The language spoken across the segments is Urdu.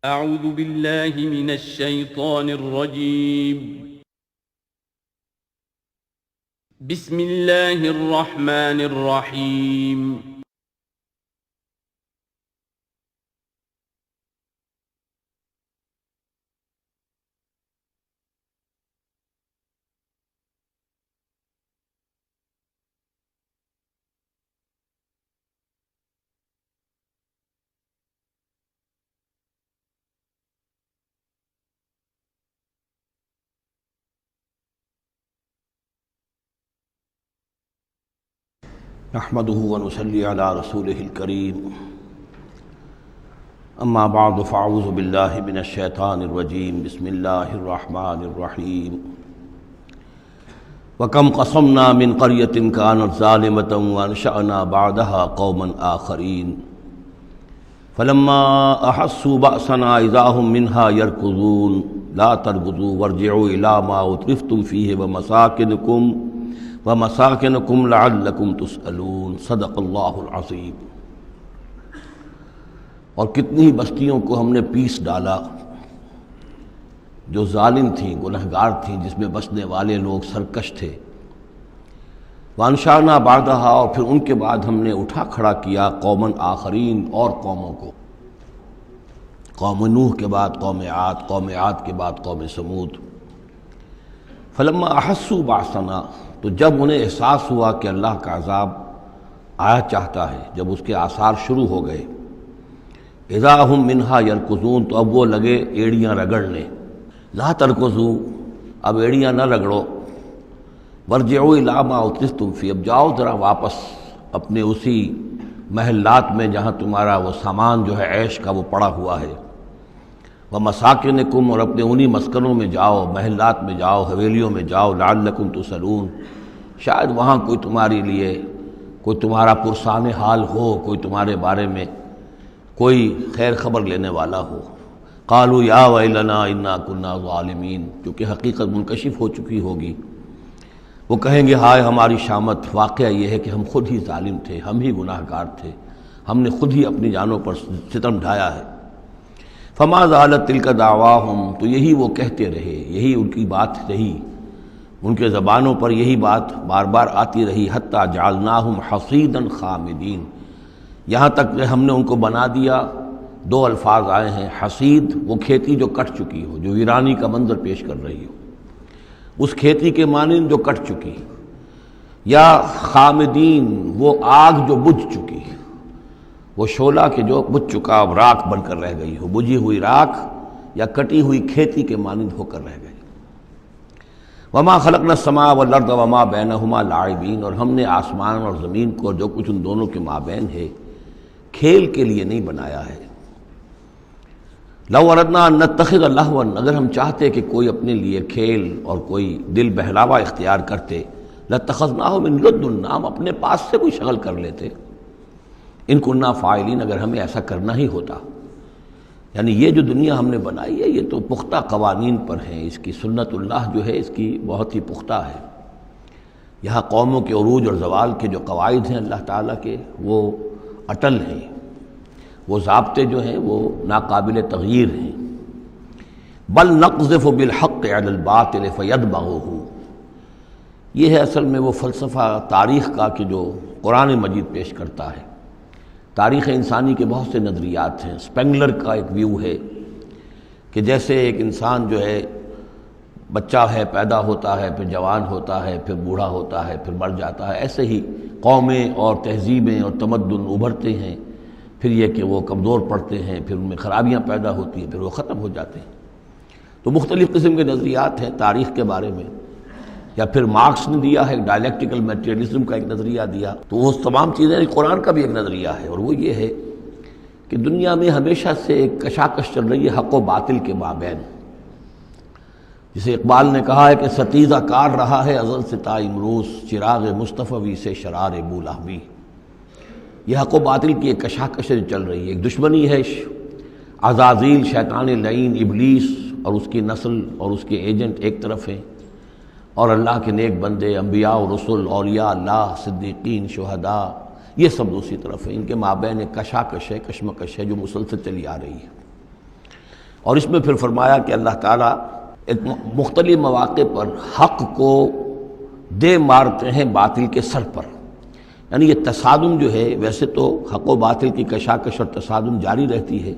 أعوذ بالله من الشيطان الرجيم. بسم الله الرحمن الرحيم. نحمده ونصلي على رسوله الكريم اما بعد فاعوذ بالله من الشيطان الرجيم بسم الله الرحمن الرحيم وكم قصمنا من قرية كانت ظالمة وانشأنا بعدها قوما آخرين فلما أحسوا بأسنا إذا هم منها يركضون لا تركضوا وارجعوا إلى ما أترفتم فيه ومساكنكم لعلكم تسألون صدق اللہ العظیم۔ اور کتنی بستیوں کو ہم نے پیس ڈالا جو ظالم تھیں، گنہگار تھیں، جس میں بسنے والے لوگ سرکش تھے۔ وانشأنا بعدها، اور پھر ان کے بعد ہم نے اٹھا کھڑا کیا قومن آخرین، اور قوموں کو، قوم نوح کے بعد قوم عاد، قوم عاد کے بعد قوم سمود۔ فلما احسوا بأسنا، تو جب انہیں احساس ہوا کہ اللہ کا عذاب آیا چاہتا ہے، جب اس کے آثار شروع ہو گئے، اذا ہم منہا یرکضون، تو اب وہ لگے ایڑیاں رگڑنے۔ لا ترکضوا، اب ایڑیاں نہ رگڑو، وارجعوا الی ما اترفتم فیہ، اب جاؤ ذرا واپس اپنے اسی محلات میں جہاں تمہارا وہ سامان جو ہے عیش کا وہ پڑا ہوا ہے، ومساکنکم، اور اپنے انہی مسکنوں میں جاؤ، محلات میں جاؤ، حویلیوں میں جاؤ، لعلکم تسألون، شاید وہاں کوئی تمہارے لیے، کوئی تمہارا پرسان حال ہو، کوئی تمہارے بارے میں کوئی خیر خبر لینے والا ہو۔ قالوا یا ویلنا انا کنا ظالمین، کیونکہ حقیقت منکشف ہو چکی ہوگی، وہ کہیں گے ہائے ہماری شامت، واقعہ یہ ہے کہ ہم خود ہی ظالم تھے، ہم ہی گناہ گار تھے، ہم نے خود ہی اپنی جانوں پر ستم ڈھایا ہے۔ فما زالت تلک دعواہم، تو یہی وہ کہتے رہے، یہی ان کی بات رہی، ان کے زبانوں پر یہی بات بار بار آتی رہی، حتی جعلناہم حصیدا خامدین، یہاں تک کہ ہم نے ان کو بنا دیا، دو الفاظ آئے ہیں، حصید وہ کھیتی جو کٹ چکی ہو، جو ویرانی کا منظر پیش کر رہی ہو، اس کھیتی کے مانند جو کٹ چکی، یا خامدین وہ آگ جو بجھ چکی، وہ شعلہ کہ جو بجھ چکا اب راکھ بن کر رہ گئی ہو، بجھی ہوئی راکھ یا کٹی ہوئی کھیتی کے مانند ہو کر رہ گئی۔ وما خلقنا السماء والارض وما بینہما لاعبین، اور ہم نے آسمان اور زمین کو جو کچھ ان دونوں کے مابین ہے کھیل کے لیے نہیں بنایا ہے۔ لو اردنا ان نتخذ لہوا، اگر ہم چاہتے کہ کوئی اپنے لیے کھیل اور کوئی دل بہلاوا اختیار کرتے، لاتخذناہ من لدنا، ہم اپنے پاس سے کوئی شغل کر لیتے، ان کننا فاعلین، اگر ہمیں ایسا کرنا ہی ہوتا۔ یعنی یہ جو دنیا ہم نے بنائی ہے یہ تو پختہ قوانین پر ہے، اس کی سنت اللہ جو ہے اس کی بہت ہی پختہ ہے۔ یہاں قوموں کے عروج اور زوال کے جو قواعد ہیں اللہ تعالیٰ کے، وہ اٹل ہیں، وہ ضابطے جو ہیں وہ ناقابل تغییر ہیں۔ بل نقذف بالحق علی الباطل فیدمغہ، یہ ہے اصل میں وہ فلسفہ تاریخ کا کہ جو قرآن مجید پیش کرتا ہے۔ تاریخ انسانی کے بہت سے نظریات ہیں۔ سپینگلر کا ایک ویو ہے کہ جیسے ایک انسان جو ہے بچہ ہے، پیدا ہوتا ہے، پھر جوان ہوتا ہے، پھر بوڑھا ہوتا ہے، پھر مر جاتا ہے، ایسے ہی قومیں اور تہذیبیں اور تمدن ابھرتے ہیں، پھر یہ کہ وہ کمزور پڑتے ہیں، پھر ان میں خرابیاں پیدا ہوتی ہیں، پھر وہ ختم ہو جاتے ہیں۔ تو مختلف قسم کے نظریات ہیں تاریخ کے بارے میں، یا پھر مارکس نے دیا ہے ڈائلیکٹیکل میٹیریلزم کا ایک نظریہ دیا، تو وہ تمام چیزیں قرآن کا بھی ایک نظریہ ہے، اور وہ یہ ہے کہ دنیا میں ہمیشہ سے ایک کشاکش چل رہی ہے حق و باطل کے مابین، جسے اقبال نے کہا ہے کہ ستیزہ کار رہا ہے ازل سے تا امروز، چراغ مصطفی سے شرار بولہوی۔ یہ حق و باطل کی ایک کشاکش چل رہی ہے، ایک دشمنی ہے، عزازیل شیطان لعین ابلیس اور اس کی نسل اور اس کے ایجنٹ ایک طرف ہیں، اور اللہ کے نیک بندے، انبیاء و رسل، اولیاء اللہ، صدیقین، شہداء، یہ سب دوسری طرف ہیں۔ ان کے مابین ایک کشاکش ہے، کشمکش ہے جو مسلسل چلی آ رہی ہے۔ اور اس میں پھر فرمایا کہ اللہ تعالیٰ ایک مختلف مواقع پر حق کو دے مارتے ہیں باطل کے سر پر. یعنی یہ تصادم جو ہے، ویسے تو حق و باطل کی کشاکش اور تصادم جاری رہتی ہے،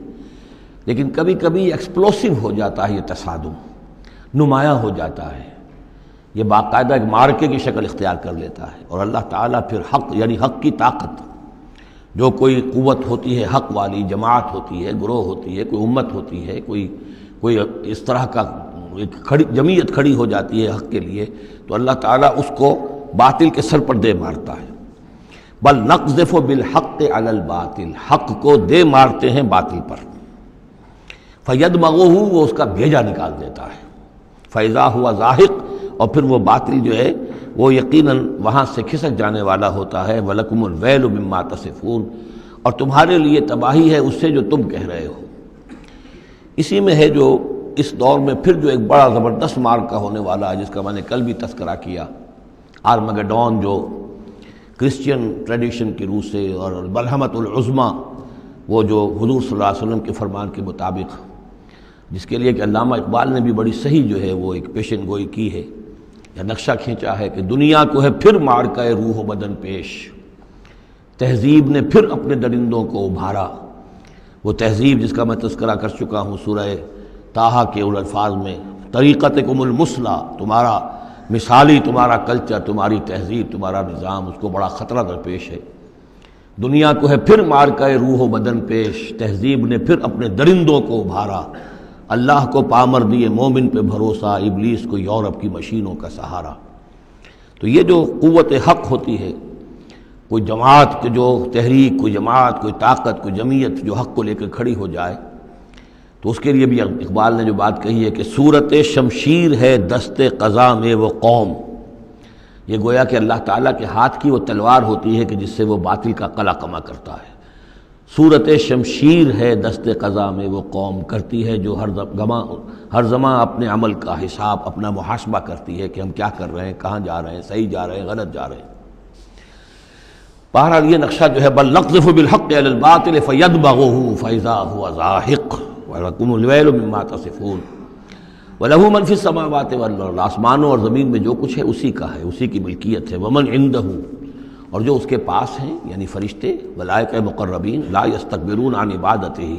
لیکن کبھی کبھی ایکسپلوسو ہو جاتا ہے، یہ تصادم نمایاں ہو جاتا ہے، یہ باقاعدہ ایک مارکے کی شکل اختیار کر لیتا ہے. اور اللہ تعالیٰ پھر حق یعنی حق کی طاقت، جو کوئی قوت ہوتی ہے حق والی، جماعت ہوتی ہے، گروہ ہوتی ہے، کوئی امت ہوتی ہے، کوئی اس طرح کا ایک جمعیت کھڑی ہو جاتی ہے حق کے لیے، تو اللہ تعالیٰ اس کو باطل کے سر پر دے مارتا ہے. بل نقذف بالحق علی الباطل، حق کو دے مارتے ہیں باطل پر. فیدمغہ، وہ اس کا بھیجا نکال دیتا ہے. فاذا ہوا زاہق، اور پھر وہ باطل جو ہے وہ یقیناً وہاں سے کھسک جانے والا ہوتا ہے. وَلَكُمُ الْوَيْلُ مِمَّا تَصِفُونَ، اور تمہارے لیے تباہی ہے اس سے جو تم کہہ رہے ہو. اسی میں ہے جو اس دور میں پھر جو ایک بڑا زبردست معرکہ ہونے والا ہے، جس کا میں نے کل بھی تذکرہ کیا، آرمگڈون، جو کرسچین ٹریڈیشن کی روح سے، اور ملحمۃ العظمیٰ، وہ جو حضور صلی اللہ علیہ وسلم کے فرمان کے مطابق، جس کے لیے کہ علامہ اقبال نے بھی بڑی صحیح جو ہے وہ ایک پیشن گوئی کی ہے یا نقشہ کھینچا ہے کہ دنیا کو ہے پھر معرکہ روح و بدن پیش، تہذیب نے پھر اپنے درندوں کو ابھارا. وہ تہذیب جس کا میں تذکرہ کر چکا ہوں سورہ طٰہٰ کے ان الفاظ میں، طریقتکم المثلیٰ، تمہارا مثالی تمہارا کلچر، تمہاری تہذیب، تمہارا نظام، اس کو بڑا خطرہ درپیش ہے. دنیا کو ہے پھر مارکہ روح و بدن پیش، تہذیب نے پھر اپنے درندوں کو ابھارا. اللہ کو پامر دیے مومن پہ بھروسہ، ابلیس کو یورپ کی مشینوں کا سہارا. تو یہ جو قوت حق ہوتی ہے، کوئی جماعت کی جو تحریک، کوئی جماعت، کوئی طاقت، کوئی جمعیت جو حق کو لے کر کھڑی ہو جائے، تو اس کے لیے بھی اقبال نے جو بات کہی ہے کہ صورت شمشیر ہے دست قضا میں وہ قوم. یہ گویا کہ اللہ تعالیٰ کے ہاتھ کی وہ تلوار ہوتی ہے کہ جس سے وہ باطل کا قلع کما کرتا ہے. صورت شمشیر ہے دست قضا میں وہ قوم، کرتی ہے جو ہر زمان اپنے عمل کا حساب، اپنا محاسبہ کرتی ہے کہ ہم کیا کر رہے ہیں، کہاں جا رہے ہیں، صحیح جا رہے ہیں، غلط جا رہے ہیں. بہرحال یہ نقشہ جو ہے بل نقذف بالحق علی الباطل فیدمغہ فاذا هو زاہق وَلَكُمُ الْوَيْلُ مِمَّا تَصِفُونَ وَلَهُ مَنْ فِي السَّمَاوَاتِ وَالْأَرْضِ، آسمانوں اور زمین میں جو کچھ ہے اسی کا ہے، اسی کی ملکیت ہے. وَمَنْ عِنْدَهُ، اور جو اس کے پاس ہیں یعنی فرشتے، ملائکہ مقربین، لا يستكبرون عن عبادتہ،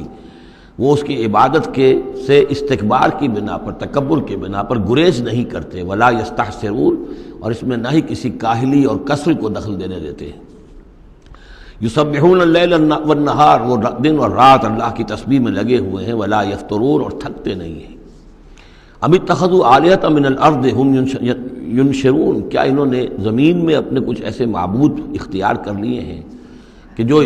وہ اس کی عبادت کے سے استکبار کی بنا پر، تکبر کی بنا پر گریز نہیں کرتے. ولا يستحسرون، اور اس میں نہ ہی کسی کاہلی اور کسل کو دخل دینے دیتے ہیں. یسبحون اللیل والنہار، وہ دن اور رات اللہ کی تسبیح میں لگے ہوئے ہیں. ولا یفترون، اور تھکتے نہیں ہیں. ام اتخذوا آلہۃ من الارض ہم ینشرون، کیا انہوں نے زمین میں اپنے کچھ ایسے معبود اختیار کر لیے ہیں کہ جو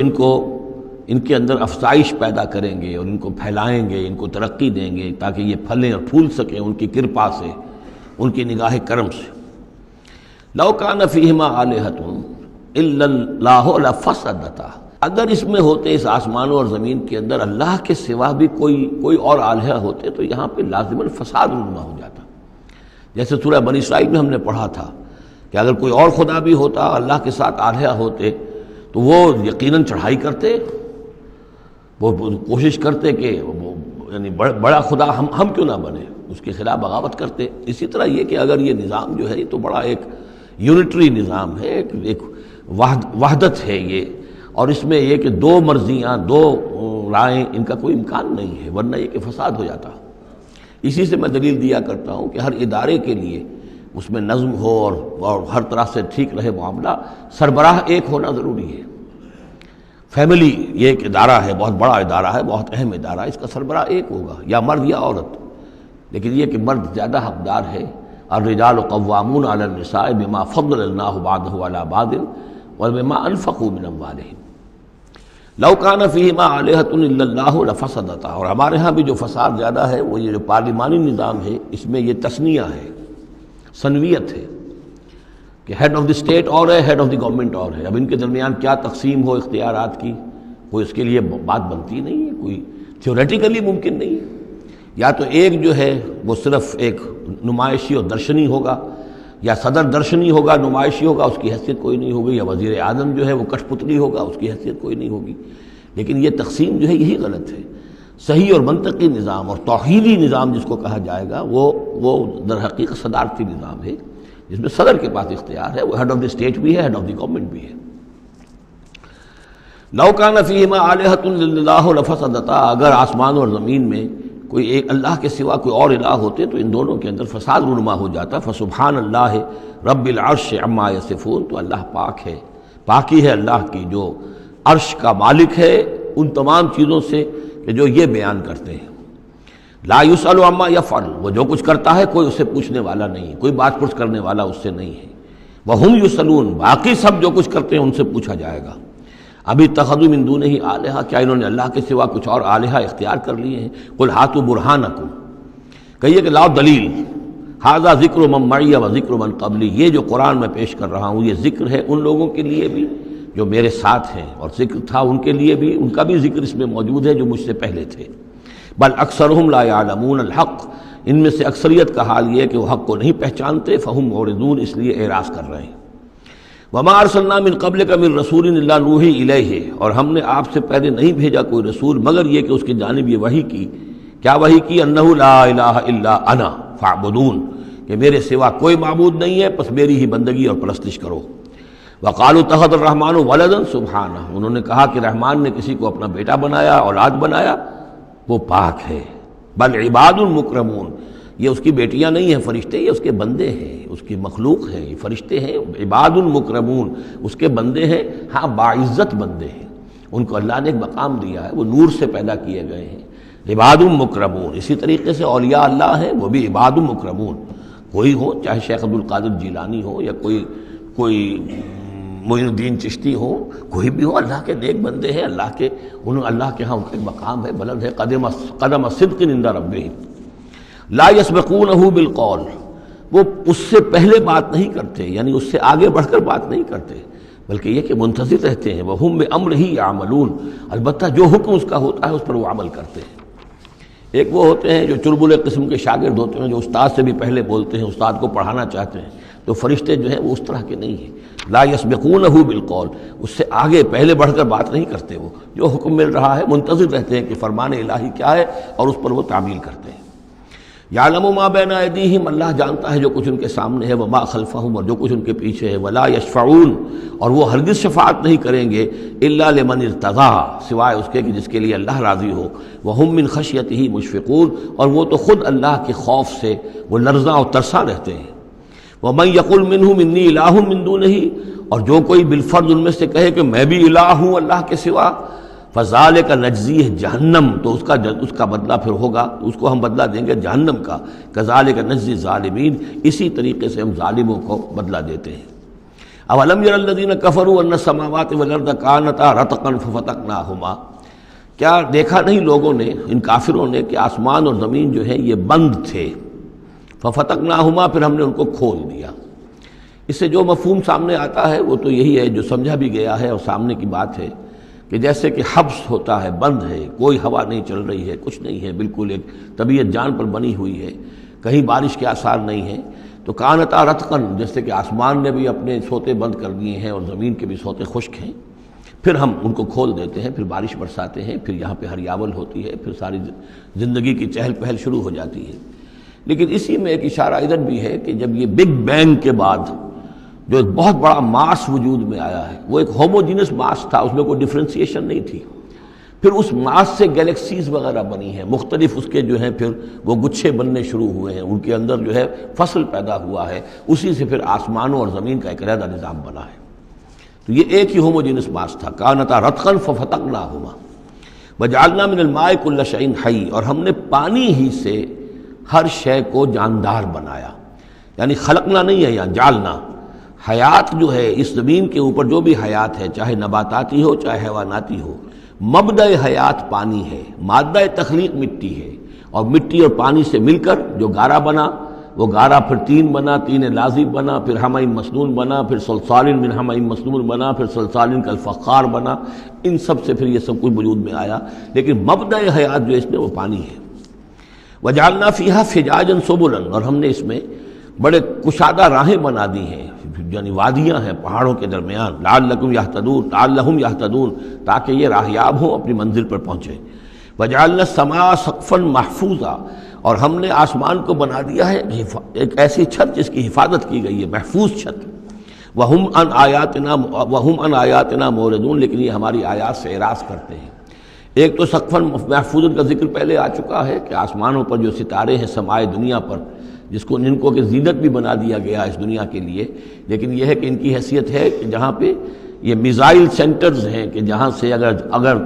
ان کے اندر افزائش پیدا کریں گے اور ان کو پھیلائیں گے، ان کو ترقی دیں گے تاکہ یہ پھلیں اور پھول سکیں ان کی کرپا سے، ان کی نگاہ کرم سے. لو کان فیہما آلہۃ الا اللہ لفسدتا، اگر اس میں ہوتے، اس آسمانوں اور زمین کے اندر اللہ کے سوا بھی کوئی اور آلہہ ہوتے تو یہاں پہ لازماً فساد رونما ہو جاتا. جیسے سورہ بنی اسرائیل میں ہم نے پڑھا تھا کہ اگر کوئی اور خدا بھی ہوتا، اللہ کے ساتھ آلہہ ہوتے، تو وہ یقیناً چڑھائی کرتے، وہ کوشش کرتے کہ یعنی بڑا خدا ہم کیوں نہ بنے، اس کے خلاف بغاوت کرتے. اسی طرح یہ کہ اگر یہ نظام جو ہے یہ تو بڑا ایک یونٹری نظام ہے، ایک وحدت ہے یہ، اور اس میں یہ کہ دو مرضیاں، دو رائیں، ان کا کوئی امکان نہیں ہے، ورنہ یہ کہ فساد ہو جاتا. اسی سے میں دلیل دیا کرتا ہوں کہ ہر ادارے کے لیے اس میں نظم ہو اور ہر طرح سے ٹھیک رہے معاملہ، سربراہ ایک ہونا ضروری ہے. فیملی یہ ایک ادارہ ہے، بہت بڑا ادارہ ہے، بہت اہم ادارہ ہے، اس کا سربراہ ایک ہوگا، یا مرد یا عورت. لیکن یہ کہ مرد زیادہ حقدار ہے. الرجال قوامون علی النساء بما فضل اللہ بعضهم علی بعض وبما انفقوا من اموالهم لو کان فیہما آلہۃ الا اللہ لفسدتا. اور ہمارے ہاں بھی جو فساد زیادہ ہے وہ یہ جو پارلیمانی نظام ہے، اس میں یہ تثنیہ ہے، ثنویت ہے کہ ہیڈ آف دی اسٹیٹ اور ہے، ہیڈ آف دی گورنمنٹ اور ہے. اب ان کے درمیان کیا تقسیم ہو اختیارات کی، کوئی اس کے لیے بات بنتی نہیں ہے، کوئی تھیوریٹیکلی ممکن نہیں ہے. یا تو ایک جو ہے وہ صرف ایک نمائشی اور درشنی ہوگا، یا صدر درشنی ہوگا، نمائشی ہوگا، اس کی حیثیت کوئی نہیں ہوگی، یا وزیر اعظم جو ہے وہ کٹھ پتلی ہوگا، اس کی حیثیت کوئی نہیں ہوگی. لیکن یہ تقسیم جو ہے یہی غلط ہے. صحیح اور منطقی نظام اور توحیدی نظام جس کو کہا جائے گا وہ در حقیقت صدارتی نظام ہے، جس میں صدر کے پاس اختیار ہے، وہ ہیڈ آف دی اسٹیٹ بھی ہے، ہیڈ آف دی گورنمنٹ بھی ہے۔ لو کان فیہما آلہۃ الا اللہ لفسدتا، اگر آسمان اور زمین میں کوئی ایک اللہ کے سوا کوئی اور الہ ہوتے تو ان دونوں کے اندر فساد رونما ہو جاتا۔ فسبحان اللہ رب العرش عما یصفون، تو اللہ پاک ہے، پاکی ہے اللہ کی جو عرش کا مالک ہے ان تمام چیزوں سے کہ جو یہ بیان کرتے ہیں۔ لا یسأل عما یفعل، وہ جو کچھ کرتا ہے کوئی اسے پوچھنے والا نہیں، کوئی بات پرس کرنے والا اس سے نہیں ہے۔ وہم یسألون، باقی سب جو کچھ کرتے ہیں ان سے پوچھا جائے گا۔ ابھی اتخذوا من دونہ آلہہ، کیا انہوں نے اللہ کے سوا کچھ اور آلہہ اختیار کر لیے ہیں؟ قل ہاتوا برہانکم، کہیے کہ لاؤ دلیل۔ ھذا ذکر من معی و ذکر من قبلی، یہ جو قرآن میں پیش کر رہا ہوں یہ ذکر ہے ان لوگوں کے لیے بھی جو میرے ساتھ ہیں، اور ذکر تھا ان کے لیے بھی، ان کا بھی ذکر اس میں موجود ہے جو مجھ سے پہلے تھے۔ بل اکثرہم لا یعلمون الحق، ان میں سے اکثریت کا حال یہ ہے کہ وہ حق کو نہیں پہچانتے، فہم معرضون، اس لیے اعراض کر رہے ہیں۔ وما ارسلنا من قبلک من رسول الا نوحی الیہ، اور ہم نے آپ سے پہلے نہیں بھیجا کوئی رسول مگر یہ کہ اس کی جانب یہ وحی کی، کیا وحی کی؟ انہ لا الہ الا انا فاعبدون، کہ میرے سوا کوئی معبود نہیں ہے پس میری ہی بندگی اور پرستش کرو۔ وقالوا اتخذ الرحمن ولدا سبحانہ، انہوں نے کہا کہ رحمان نے کسی کو اپنا بیٹا بنایا، اولاد بنایا، وہ پاک ہے۔ بل عباد مکرمون، یہ اس کی بیٹیاں نہیں ہیں فرشتے، یہ اس کے بندے ہیں، اس کی مخلوق ہیں، یہ فرشتے ہیں، عباد مکرمون، اس کے بندے ہیں، ہاں باعزت بندے ہیں، ان کو اللہ نے ایک مقام دیا ہے، وہ نور سے پیدا کیے گئے ہیں، عباد مکرمون۔ اسی طریقے سے اولیاء اللہ ہیں، وہ بھی عباد مکرمون، کوئی ہو چاہے شیخ عبد القادر جیلانی ہو یا کوئی معین الدین چشتی ہو، کوئی بھی ہو، اللہ کے نیک بندے ہیں، اللہ کے ہاں ان کا ایک مقام ہے، بلند ہے، قدم صدق عند ربہم۔ لا یسبقونہ بالقول، وہ اس سے پہلے بات نہیں کرتے، یعنی اس سے آگے بڑھ کر بات نہیں کرتے، بلکہ یہ کہ منتظر رہتے ہیں۔ وہم بامرہ یعملون، البتہ جو حکم اس کا ہوتا ہے اس پر وہ عمل کرتے ہیں۔ ایک وہ ہوتے ہیں جو چربلے قسم کے شاگرد ہوتے ہیں، جو استاد سے بھی پہلے بولتے ہیں، استاد کو پڑھانا چاہتے ہیں، تو فرشتے جو ہیں وہ اس طرح کے نہیں ہیں۔ لا یسبقونہ بالقول، اس سے آگے پہلے بڑھ کر بات نہیں کرتے، وہ جو حکم مل رہا ہے منتظر رہتے ہیں کہ فرمان الہی کیا ہے اور اس پر وہ تعمیل کرتے ہیں۔ یعلم ما بین ایدیہم، اللہ جانتا ہے جو کچھ ان کے سامنے ہے، وما خلفہم، اور جو کچھ ان کے پیچھے ہے، ولا یشفعون، اور وہ ہرگز شفاعت نہیں کریں گے، الا لمن ارتضی، سوائے اس کے کہ جس کے لیے اللہ راضی ہو، وہم من خشیتہ مشفقون، اور وہ تو خود اللہ کے خوف سے وہ لرزاں اور ترساں رہتے ہیں۔ ومن یقل منہم انی الہ من دونہ، اور جو کوئی بالفرض ان میں سے کہے کہ میں بھی الہ ہوں اللہ کے سوا، فذالک نجزیہ جہنم، تو اس کا بدلہ پھر ہوگا، اس کو ہم بدلہ دیں گے جہنم کا، کذالک نجزی الظالمین، اسی طریقے سے ہم ظالموں کو بدلہ دیتے ہیں۔ اولم یر الذین کفروا ان السماوات والارض کانتا رتقا ففتقناہما، کیا دیکھا نہیں لوگوں نے، ان کافروں نے، کہ آسمان اور زمین جو ہے یہ بند تھے، ففتقناہما، پھر ہم نے ان کو کھول دیا۔ اس سے جو مفہوم سامنے آتا ہے وہ تو یہی ہے جو سمجھا بھی گیا ہے اور سامنے کی بات ہے کہ جیسے کہ حبس ہوتا ہے، بند ہے، کوئی ہوا نہیں چل رہی ہے، کچھ نہیں ہے، بالکل ایک طبیعت جان پر بنی ہوئی ہے، کہیں بارش کے آثار نہیں ہیں، تو کانتا رتقن، جیسے کہ آسمان نے بھی اپنے سوتے بند کر دیے ہیں اور زمین کے بھی سوتے خشک ہیں، پھر ہم ان کو کھول دیتے ہیں، پھر بارش برساتے ہیں، پھر یہاں پہ ہریاول ہوتی ہے، پھر ساری زندگی کی چہل پہل شروع ہو جاتی ہے۔ لیکن اسی میں ایک اشارہ ادھر بھی ہے کہ جب یہ بگ بینگ کے بعد جو ایک بہت بڑا ماس وجود میں آیا ہے، وہ ایک ہوموجینس ماس تھا، اس میں کوئی ڈفرینسیشن نہیں تھی، پھر اس ماس سے گیلیکسیز وغیرہ بنی ہیں، مختلف اس کے جو ہیں پھر وہ گچھے بننے شروع ہوئے ہیں، ان کے اندر جو ہے فصل پیدا ہوا ہے، اسی سے پھر آسمانوں اور زمین کا ایک علیحدہ نظام بنا ہے۔ تو یہ ایک ہی ہوموجینس ماس تھا، کانتا رتقا ففتقناہما وجعلنا من الماء کل شیء حی، اور ہم نے پانی ہی سے ہر شے کو جاندار بنایا، یعنی خلقنا نہیں ہے یہاں، جعلنا۔ حیات جو ہے اس زمین کے اوپر جو بھی حیات ہے، چاہے نباتاتی ہو چاہے حیواناتی ہو، مبدأ حیات پانی ہے، مادہ تخلیق مٹی ہے، اور مٹی اور پانی سے مل کر جو گارا بنا، وہ گارا پھر تین بنا، تین لازب بنا، پھر حمأ مسنون بنا، پھر صلصال من حمأ مسنون بنا، پھر صلصال کالفخار بنا، ان سب سے پھر یہ سب کچھ وجود میں آیا، لیکن مبدأ حیات جو اس میں وہ پانی ہے۔ وجعلنا فیہا فجاجا سبلا، اور ہم نے اس میں بڑے کشادہ راہیں بنا دی ہیں، یعنی وادیاں ہیں پہاڑوں کے درمیان، لعلہم یہتدون تاکہ یہ راہیاب ہوں، اپنی منزل پر پہنچے۔ وجعلنا السماء سقفا محفوظا، اور ہم نے آسمان کو بنا دیا ہے ایک ایسی چھت جس کی حفاظت کی گئی ہے، محفوظ چھت۔ وہم عن آیاتنا موردون، لیکن یہ ہماری آیات سے اعراض کرتے ہیں۔ ایک تو سقفا محفوظ کا ذکر پہلے آ چکا ہے کہ آسمانوں پر جو ستارے ہیں سمائے دنیا پر، جن کو کہ زینت بھی بنا دیا گیا اس دنیا کے لیے، لیکن یہ ہے کہ ان کی حیثیت ہے کہ جہاں پہ یہ میزائل سینٹرز ہیں کہ جہاں سے اگر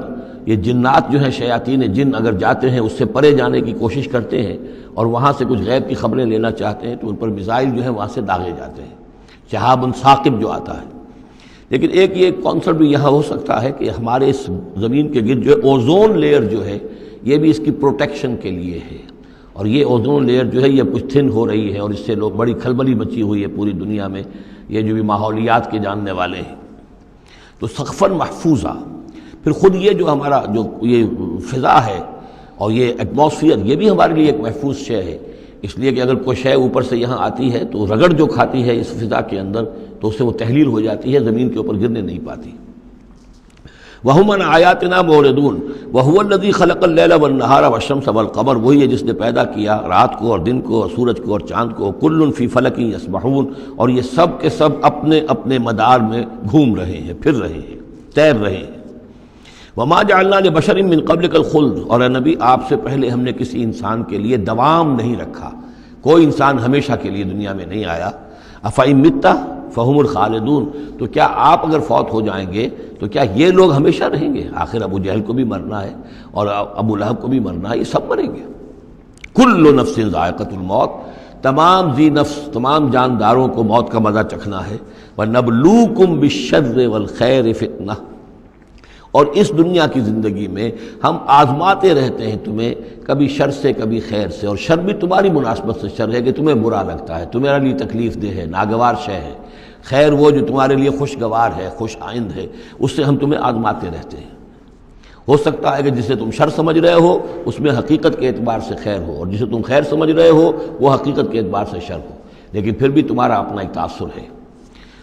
یہ جنات جو ہیں شیاطین جن اگر جاتے ہیں اس سے پرے جانے کی کوشش کرتے ہیں اور وہاں سے کچھ غیب کی خبریں لینا چاہتے ہیں تو ان پر میزائل جو ہیں وہاں سے داغے جاتے ہیں، شہاب ثاقب جو آتا ہے۔ لیکن ایک یہ کانسیپٹ بھی یہاں ہو سکتا ہے کہ ہمارے اس زمین کے گرد جو اوزون لیئر جو ہے یہ بھی اس کی پروٹیکشن کے لیے ہے، اور یہ اوزون لیئر جو ہے یہ کچھ تھن ہو رہی ہے اور اس سے لوگ بڑی کھلبلی مچی ہوئی ہے پوری دنیا میں، یہ جو بھی ماحولیات کے جاننے والے ہیں۔ تو سقفاً محفوظہ، پھر خود یہ جو ہمارا جو یہ فضا ہے اور یہ ایٹماسفیئر یہ بھی ہمارے لیے ایک محفوظ شے ہے، اس لیے کہ اگر کوئی شے اوپر سے یہاں آتی ہے تو رگڑ جو کھاتی ہے اس فضا کے اندر تو اس سے وہ تحلیل ہو جاتی ہے، زمین کے اوپر گرنے نہیں پاتی۔ وَهُمْ عَنْ آیَاتِنَا مُعْرِضُونَ وَهُوَ الَّذِي خَلَقَ اللَّيْلَ وَالنَّهَارَ وَالشَّمْسَ وَالْقَمَرَ، وہی ہے جس نے پیدا کیا رات کو اور دن کو اور سورج کو اور چاند کو، كُلٌّ فِي فَلَكٍ يَسْبَحُونَ، اور یہ سب کے سب اپنے اپنے مدار میں گھوم رہے ہیں، پھر رہے ہیں، تیر رہے ہیں۔ وَمَا جَعَلْنَا لِبَشَرٍ مِّن قَبْلِكَ الْخُلْدَ، اور اے نبی آپ سے پہلے ہم نے کسی انسان کے لیے دوام نہیں رکھا، کوئی انسان ہمیشہ کے لیے دنیا میں نہیں آیا۔ أَفَإِن مِتَّ فَهُمُ الْخَالِدُونَ، تو کیا آپ اگر فوت ہو جائیں گے تو کیا یہ لوگ ہمیشہ رہیں گے؟ آخر ابو جہل کو بھی مرنا ہے اور ابو لہب کو بھی مرنا ہے، یہ سب مریں گے۔ كُلُّ نَفْسٍ ذَائِقَةُ الْمَوْتِ، تمام ذی نفس تمام جانداروں کو موت کا مزہ چکھنا ہے۔ وَنَبْلُوكُمْ بِالشَّرِّ وَالْخَيْرِ فِتْنَةً، اور اس دنیا کی زندگی میں ہم آزماتے رہتے ہیں تمہیں، کبھی شر سے کبھی خیر سے، اور شر بھی تمہاری مناسبت سے شر ہے کہ تمہیں برا لگتا ہے، تمہارے لیے تکلیف دہ ہے، ناگوار شے ہے، خیر وہ جو تمہارے لیے خوشگوار ہے، خوش آئند ہے، اس سے ہم تمہیں آزماتے رہتے ہیں۔ ہو سکتا ہے کہ جسے تم شر سمجھ رہے ہو اس میں حقیقت کے اعتبار سے خیر ہو، اور جسے تم خیر سمجھ رہے ہو وہ حقیقت کے اعتبار سے شر ہو، لیکن پھر بھی تمہارا اپنا ایک تاثر ہے۔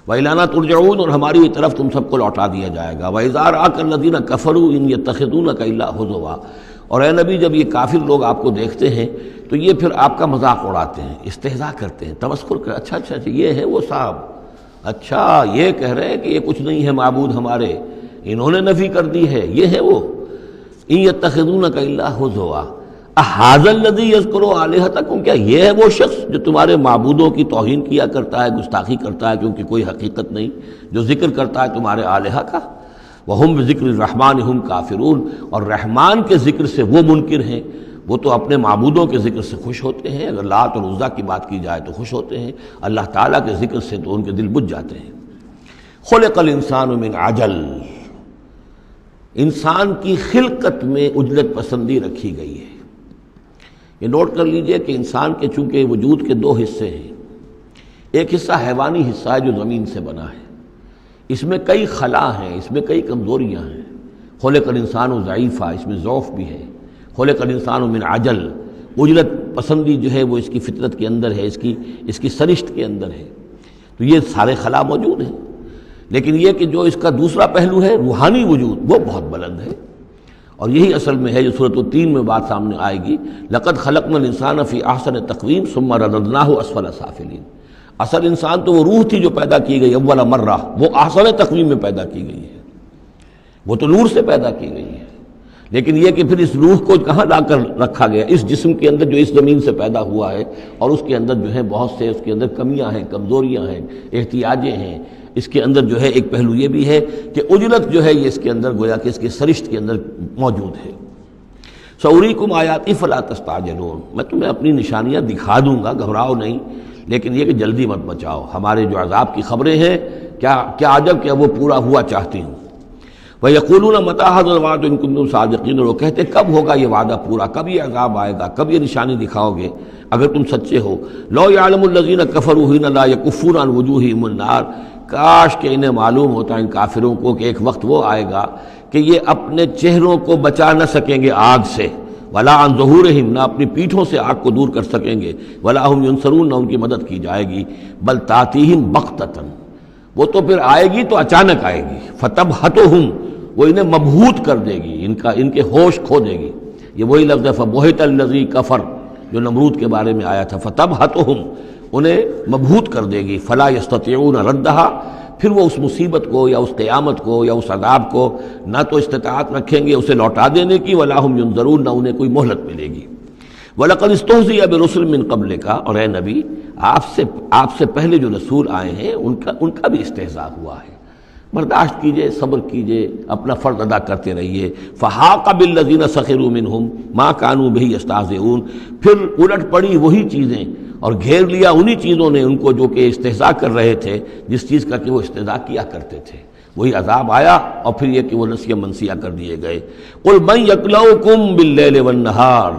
وَإِلَيْنَا تُرْجَعُونَ، اور ہماری طرف تم سب کو لوٹا دیا جائے گا۔ وَإِذَا رَآكَ الَّذِينَ كَفَرُوا إِن يَتَّخِذُونَكَ إِلَّا هُزُوًا، اور اے نبی جب یہ کافر لوگ آپ کو دیکھتے ہیں تو یہ پھر آپ کا مذاق اڑاتے ہیں، استہزاء کرتے ہیں، تمسخر کرتے ہیں، اچھا یہ ہے وہ صاحب، اچھا یہ کہہ رہے ہیں کہ یہ کچھ نہیں ہے معبود ہمارے، انہوں نے نفی کر دی ہے، یہ ہے وہ۔ إِن يَتَّخِذُونَكَ إِلَّا هُزُوًا أَهَٰذَا الَّذِي يَذْكُرُ آلِهَتَكُمْ، کیا یہ ہے وہ شخص جو تمہارے معبودوں کی توہین کیا کرتا ہے، گستاخی کرتا ہے کیونکہ کوئی حقیقت نہیں، جو ذکر کرتا ہے تمہارے آلہہ کا۔ وَهُمْ بِذِكْرِ الرَّحْمَٰنِ هُمْ كَافِرُونَ، اور رحمان کے ذکر سے وہ منکر ہیں، وہ تو اپنے معبودوں کے ذکر سے خوش ہوتے ہیں، اگر لات اور عزیٰ کی بات کی جائے تو خوش ہوتے ہیں، اللہ تعالیٰ کے ذکر سے تو ان کے دل بجھ جاتے ہیں۔ خُلِقَ الْإِنسَانُ مِنْ عَجَلٍ، انسان کی خلقت میں عجلت پسندی رکھی گئی ہے۔ یہ نوٹ کر لیجئے کہ انسان کے چونکہ وجود کے دو حصے ہیں، ایک حصہ حیوانی حصہ ہے جو زمین سے بنا ہے، اس میں کئی خلا ہیں، اس میں کئی کمزوریاں ہیں۔ خلق الانسان ضعیفا، اس میں ضعف بھی ہے۔ خلق الانسان من عجل، عجلت پسندی جو ہے وہ اس کی فطرت کے اندر ہے، اس کی سرشت کے اندر ہے، تو یہ سارے خلا موجود ہیں۔ لیکن یہ کہ جو اس کا دوسرا پہلو ہے روحانی وجود، وہ بہت بلند ہے، اور یہی اصل میں ہے جو سورۃ التین میں بات سامنے آئے گی، لقد خلقنا الانسان فی احسن تقویم ثم رددناہ اسفل سافلین۔ اصل انسان تو وہ روح تھی جو پیدا کی گئی اول مرہ، وہ احسن تقویم میں پیدا کی گئی ہے، وہ تو نور سے پیدا کی گئی ہے، لیکن یہ کہ پھر اس روح کو کہاں لا کر رکھا گیا؟ اس جسم کے اندر جو اس زمین سے پیدا ہوا ہے، اور اس کے اندر جو ہے بہت سے اس کے اندر کمیاں ہیں، کمزوریاں ہیں، احتیاجیں ہیں۔ اس کے اندر جو ہے ایک پہلو یہ بھی ہے کہ عجلت جو ہے یہ اس کے اندر گویا کہ اس کی سرشت کے اندر موجود ہے۔ سأریکم آیاتی فلا تستعجلون، میں تمہیں اپنی نشانیاں دکھا دوں گا، گھبراؤ نہیں، لیکن یہ کہ جلدی مت مچاؤ، ہمارے جو عذاب کی خبریں ہیں کیا عجب کہ وہ پورا ہوا چاہتی ہوں۔ وَيَقُولُونَ مَتَىٰ هَٰذَا الْوَعْدُ إِن كُنتُمْ صَادِقِينَ، اور وہ کہتے کب ہوگا یہ وعدہ پورا، کب یہ عذاب آئے گا، کب یہ نشانی دکھاؤ گے اگر تم سچے ہو۔ لَوْ يَعْلَمُ الَّذِينَ كَفَرُوا حِينَ لَا يَكُفُّونَ عَنْ وُجُوهِهِمُ النَّارَ، کاش کہ انہیں معلوم ہوتا ان کافروں کو کہ ایک وقت وہ آئے گا کہ یہ اپنے چہروں کو بچا نہ سکیں گے آگ سے، وَلَا عَنْ ظُهُورِهِمْ، نہ اپنی پیٹھوں سے آگ کو دور کر سکیں گے، وَلَا هُمْ يُنصَرُونَ، نہ ان کی مدد کی جائے گی، بل تَأْتِيهِمْ بَغْتَةً، وہ تو پھر آئے گی تو اچانک آئے گی، فَتَبْهَتُهُمْ، وہ انہیں مبہوت کر دے گی، ان کے ہوش کھو دے گی، یہ وہی لفظ ہے فبہت الذی کفر جو نمرود کے بارے میں آیا تھا، فتبہتہم انہیں مبہوت کر دے گی، فلا یستطیعون ردہا پھر وہ اس مصیبت کو یا اس قیامت کو یا اس عذاب کو نہ تو استطاعت رکھیں گے اسے لوٹا دینے کی، ولا ہم ینظرون نہ انہیں کوئی مہلت ملے گی۔ وَلَقَدِ اسْتُهْزِئَ بِرُسُلٍ مِّن قَبْلِكَ اور اے نبی آپ سے پہلے جو رسول آئے ہیں ان کا بھی استہزاء ہوا ہے، برداشت کیجئے، صبر کیجئے، اپنا فرض ادا کرتے رہیے۔ فَحَاقَ بِالَّذِينَ سَخِرُوا مِنْهُمْ مَا كَانُوا بِهِ يَسْتَهْزِئُونَ پھر الٹ پڑی وہی چیزیں اور گھیر لیا انہی چیزوں نے ان کو جو کہ استہزاء کر رہے تھے، جس چیز کا کہ وہ استہزاء کیا کرتے تھے، وہی عذاب آیا اور پھر یہ کہ وہ نسیہ منسیہ کر دیے گئے۔ قُلْ مَن يَكْلَؤُكُمْ بِاللَّيْلِ وَالنَّهَارِ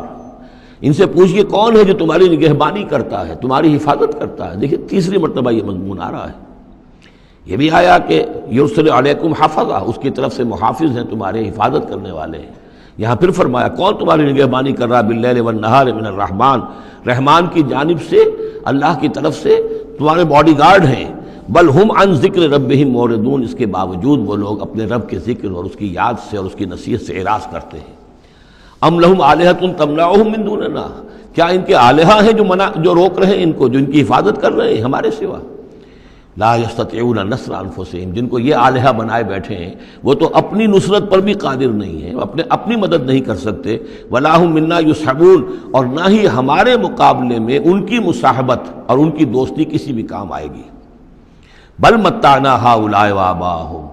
ان سے پوچھئے کون ہے جو تمہاری نگہبانی کرتا ہے، تمہاری حفاظت کرتا ہے۔ دیکھیں تیسری مرتبہ یہ مضمون آ رہا ہے، یہ بھی آیا کہ یرسل علیکم حفظہ، اس کی طرف سے محافظ ہیں، تمہارے حفاظت کرنے والے ہیں۔ یہاں پھر فرمایا کون تمہاری نگہبانی کر رہا، باللیل والنہار من الرحمن، رحمان کی جانب سے، اللہ کی طرف سے تمہارے باڈی گارڈ ہیں۔ بل ہم عن ذکر ربہم موردون، اس کے باوجود وہ لوگ اپنے رب کے ذکر اور اس کی یاد سے اور اس کی نصیحت سے اعراض کرتے ہیں۔ ام لہم آلہۃ تمنعہم من دوننا، کیا ان کے آلہہ ہیں جو روک رہے ہیں ان کو، جو ان کی حفاظت کر رہے ہیں ہمارے سوا؟ لا یستطیعون نصر انفسہم، جن کو یہ آلہہ بنائے بیٹھے ہیں وہ تو اپنی نصرت پر بھی قادر نہیں ہیں، اپنی مدد نہیں کر سکتے۔ ولا ہم منا یصحبون، اور نہ ہی ہمارے مقابلے میں ان کی مصاحبت اور ان کی دوستی کسی بھی کام آئے گی۔ بل متعنا ہؤلاء وآباءہم،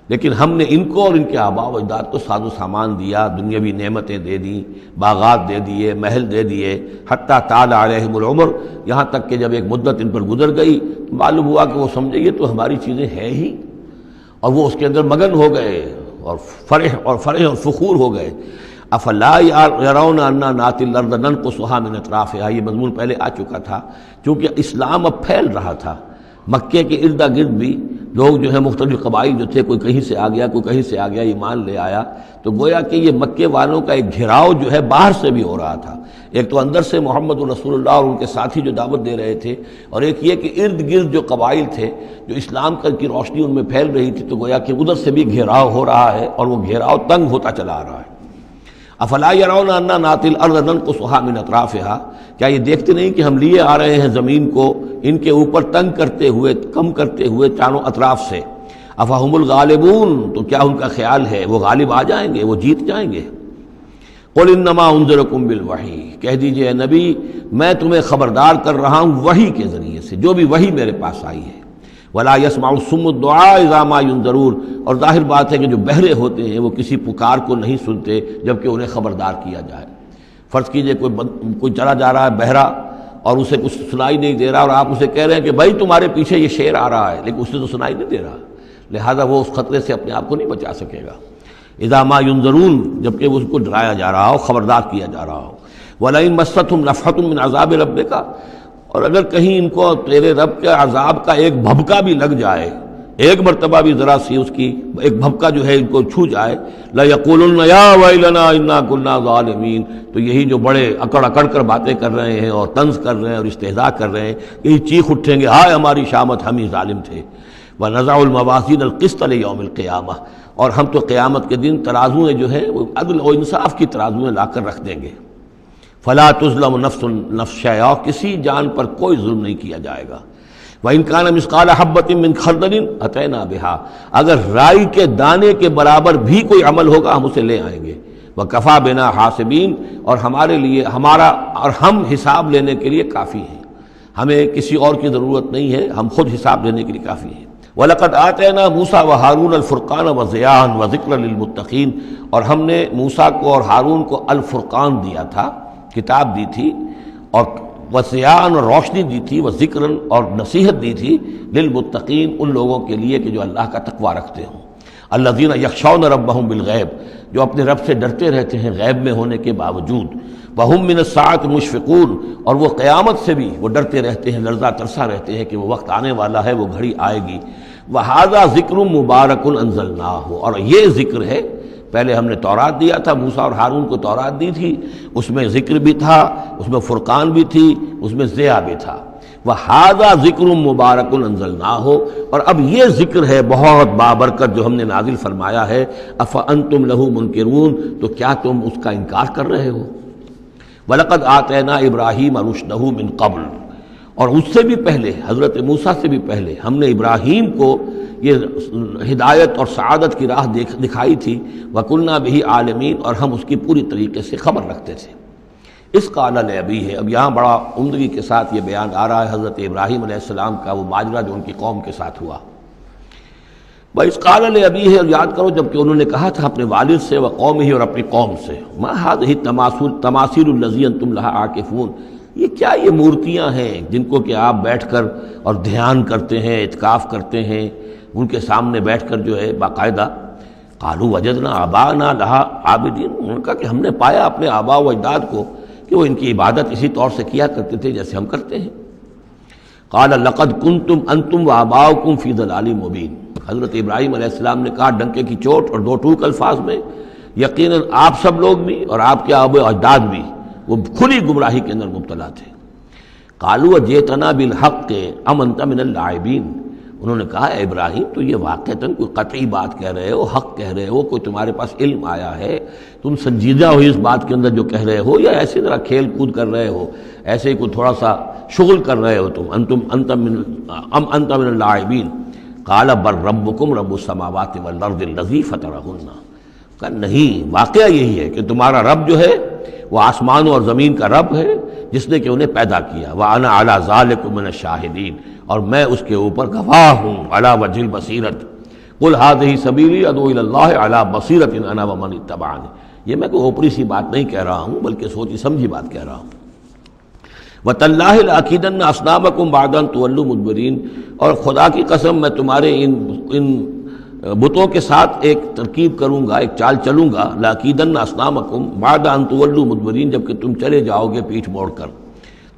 لیکن ہم نے ان کو اور ان کے آباء و اجداد کو ساز و سامان دیا، دنیاوی نعمتیں دے دیں، باغات دے دیے، محل دے دیے، حتیٰ طال علیہم العمر، یہاں تک کہ جب ایک مدت ان پر گزر گئی معلوم ہوا کہ وہ سمجھے یہ تو ہماری چیزیں ہیں ہی، اور وہ اس کے اندر مگن ہو گئے اور فرح اور فخور ہو گئے۔ افلا یرون انا ناتی الارض ننقصها من اطرافها، یہ مضمون پہلے آ چکا تھا، چونکہ اسلام اب پھیل رہا تھا، مکے کے ارد گرد بھی لوگ جو ہے مختلف قبائل جو تھے، کوئی کہیں سے آ گیا کوئی کہیں سے آ گیا، ایمان لے آیا، تو گویا کہ یہ مکے والوں کا ایک گھیراؤ جو ہے باہر سے بھی ہو رہا تھا، ایک تو اندر سے محمد رسول اللہ اور ان کے ساتھی جو دعوت دے رہے تھے، اور ایک یہ کہ ارد گرد جو قبائل تھے جو اسلام کی روشنی ان میں پھیل رہی تھی، تو گویا کہ ادھر سے بھی گھیراؤ ہو رہا ہے اور وہ گھیراؤ تنگ ہوتا چلا آ رہا ہے۔ افلا یرون انا ناتی الارض ننقصها من اطرافها، کیا یہ دیکھتے نہیں کہ ہم لیے آ رہے ہیں زمین کو ان کے اوپر تنگ کرتے ہوئے، کم کرتے ہوئے چاروں اطراف سے۔ افہم الغالبون، تو کیا ان کا خیال ہے وہ غالب آ جائیں گے، وہ جیت جائیں گے؟ قل انما انذرکم بالوحی، کہہ دیجئے اے نبی میں تمہیں خبردار کر رہا ہوں وحی کے ذریعے سے، جو بھی وحی میرے پاس آئی ہے۔ ولا يسمع الصم الدعاء اذا ما ينذرون، اور ظاہر بات ہے کہ جو بہرے ہوتے ہیں وہ کسی پکار کو نہیں سنتے جبکہ انہیں خبردار کیا جائے۔ فرض کیجئے کوئی چلا جا رہا ہے بہرا اور اسے کچھ سنائی نہیں دے رہا، اور آپ اسے کہہ رہے ہیں کہ بھائی تمہارے پیچھے یہ شیر آ رہا ہے، لیکن اسے تو سنائی نہیں دے رہا، لہذا وہ اس خطرے سے اپنے آپ کو نہیں بچا سکے گا۔ اذا ما ينذرون، جبکہ اس کو ڈرایا جا رہا ہو، خبردار کیا جا رہا ہو۔ وَلَئِن مَسَّتْهُمْ نَفْحَةٌ مِّنْ عَذَابِ رَبِّكَ، اور اگر کہیں ان کو تیرے رب کے عذاب کا ایک بھبکا بھی لگ جائے، ایک مرتبہ بھی ذرا سی اس کی ایک بھبکا جو ہے ان کو چھو جائے، لَيَقُولُنَّ يَا وَيْلَنَا إِنَّا كُنَّا ظَالِمِينَ، تو یہی جو بڑے اکڑ اکڑ کر باتیں کر رہے ہیں اور طنز کر رہے ہیں اور استہزاء کر رہے ہیں، یہی چیخ اٹھیں گے ہائے ہماری شامت، ہم ہی ظالم تھے۔ وَنَزَعُ الْمَوَازِينَ الْقِسْطَ لِيَوْمِ الْقِيَامَةِ، اور ہم تو قیامت کے دن ترازویں جو ہے وہ عدل و انصاف کی ترازویں لا کر رکھ دیں گے۔ فلا تظلم نفس شیئا، کسی جان پر کوئی ظلم نہیں کیا جائے گا۔ وَإِنْ كَانَ مِثْقَالَ حَبَّةٍ مِّنْ خَرْدَلٍ أَتَيْنَا بِهَا، اگر رائی کے دانے کے برابر بھی کوئی عمل ہوگا ہم اسے لے آئیں گے۔ وَكَفَى بِنَا حَاسِبِينَ، اور ہمارے لیے ہم حساب لینے کے لیے کافی ہیں، ہمیں کسی اور کی ضرورت نہیں ہے، ہم خود حساب لینے کے لیے کافی ہیں۔ وَلَقَدْ آتَيْنَا مُوسَىٰ وَهَارُونَ الْفُرْقَانَ وَضِيَاءً وَذِكْرًا لِلْمُتَّقِينَ، اور ہم نے موسیٰ کو اور ہارون کو الفرقان دیا تھا، کتاب دی تھی، اور وضیاءً اور روشنی دی تھی، وذکراً اور نصیحت دی تھی، للمتقین ان لوگوں کے لیے کہ جو اللہ کا تقوی رکھتے ہوں۔ الذین یخشون ربہم بالغیب، جو اپنے رب سے ڈرتے رہتے ہیں غیب میں ہونے کے باوجود۔ وہم من الساعۃ مشفقون، اور وہ قیامت سے بھی وہ ڈرتے رہتے ہیں، لرزہ ترسا رہتے ہیں کہ وہ وقت آنے والا ہے، وہ گھڑی آئے گی۔ وہذا ذکر مبارک انزلناہ، اور یہ ذکر ہے، پہلے ہم نے تورات دیا تھا، موسیٰ اور ہارون کو تورات دی تھی، اس میں ذکر بھی تھا، اس میں فرقان بھی تھی، اس میں ضیاء بھی تھا۔ وَهَذَا ذِكْرٌ مُبَارَكٌ أَنزَلْنَاهُ، اور اب یہ ذکر ہے بہت بابرکت جو ہم نے نازل فرمایا ہے، أَفَأَنْتُمْ لَهُ مُنْكِرُونَ، تو کیا تم اس کا انکار کر رہے ہو؟ وَلَقَدْ آتَيْنَا إِبْرَاهِيمَ رُشْدَهُ مِنْ قَبْلُ، اور اس سے بھی پہلے، حضرت موسیٰ سے بھی پہلے ہم نے ابراہیم کو یہ ہدایت اور سعادت کی راہ دکھائی تھی، وَكُنَّا بِهِ عَالِمِينَ، اور ہم اس کی پوری طریقے سے خبر رکھتے تھے۔ اس قال لأبیہ، اب یہاں بڑا عمدگی کے ساتھ یہ بیان آ رہا ہے حضرت ابراہیم علیہ السلام کا وہ ماجرا جو ان کی قوم کے ساتھ ہوا۔ وَإِذْ قَالَ لِأَبِيهِ، اور یاد کرو جب کہ انہوں نے کہا تھا اپنے والد سے، وَقَوْمِهِ، اور اپنی قوم سے، مَا هَذِهِ التَّمَاثِيلُ الَّتِي أَنْتُمْ لَهَا عَاكِفُونَ، یہ کیا یہ مورتیاں ہیں جن کو کہ آپ بیٹھ کر اور دھیان کرتے ہیں، اعتکاف کرتے ہیں، ان کے سامنے بیٹھ کر جو ہے باقاعدہ۔ قَالُوا وَجَدْنَا آبَاءَنَا لَهَا عَابِدِينَ، انہوں نے کہا کہ ہم نے پایا اپنے آباء و اجداد کو کہ وہ ان کی عبادت اسی طور سے کیا کرتے تھے جیسے ہم کرتے ہیں۔ قال لقد کنتم انتم وآباؤکم فی ضلال مبین، حضرت ابراہیم علیہ السلام نے کہا ڈنکے کی چوٹ اور دو ٹوک الفاظ میں، یقیناً آپ سب لوگ بھی اور آپ کے آباء و اجداد بھی وہ کھلی گمراہی کے اندر مبتلا تھے۔ قالوا جئتنا بالحق ام انت من اللاعبین، انہوں نے کہا اے ابراہیم تو یہ واقعتاً کوئی قطعی بات کہہ رہے ہو، حق کہہ رہے ہو، کوئی تمہارے پاس علم آیا ہے، تم سنجیدہ ہو اس بات کے اندر جو کہہ رہے ہو، یا ایسے ذرا کھیل کود کر رہے ہو، ایسے ہی کوئی تھوڑا سا شغل کر رہے ہو تم؟ انت من اللاعبین۔ قال بل ربکم رب السماوات والارض الذی فطرہن، کہ نہیں، واقعہ یہی ہے کہ تمہارا رب جو ہے وہ آسمانوں اور زمین کا رب ہے جس نے کہ انہیں پیدا کیا، وَأَنَا عَلَىٰ ذَلِكُم مِّنَ الشَّاهِدِينَ، اور میں اس کے اوپر گواہ ہوں، عَلَىٰ وَجْهِ الْبَصِيرَةِ قُلْ هَٰذِهِ سَبِيلِي أَدْعُو إِلَى اللَّهِ عَلَىٰ بَصِيرَةٍ أَنَا وَمَنِ اتَّبَعَنِي، یہ میں کوئی اوپری سی بات نہیں کہہ رہا ہوں بلکہ سوچی سمجھی بات کہہ رہا ہوں۔ وَتَاللَّهِ لَأَكِيدَنَّ أَصْنَامَكُمْ بَعْدَ أَن تُوَلُّوا مُدْبِرِينَ، اور خدا کی قسم میں تمہارے ان بتوں کے ساتھ ایک ترکیب کروں گا، ایک چال چلوں گا، لَأَكِيدَنَّ أَصْنَامَكُمْ بَعْدَ أَن تُوَلُّوا مُدْبِرِينَ، جب کہ تم چلے جاؤ گے پیٹھ موڑ کر۔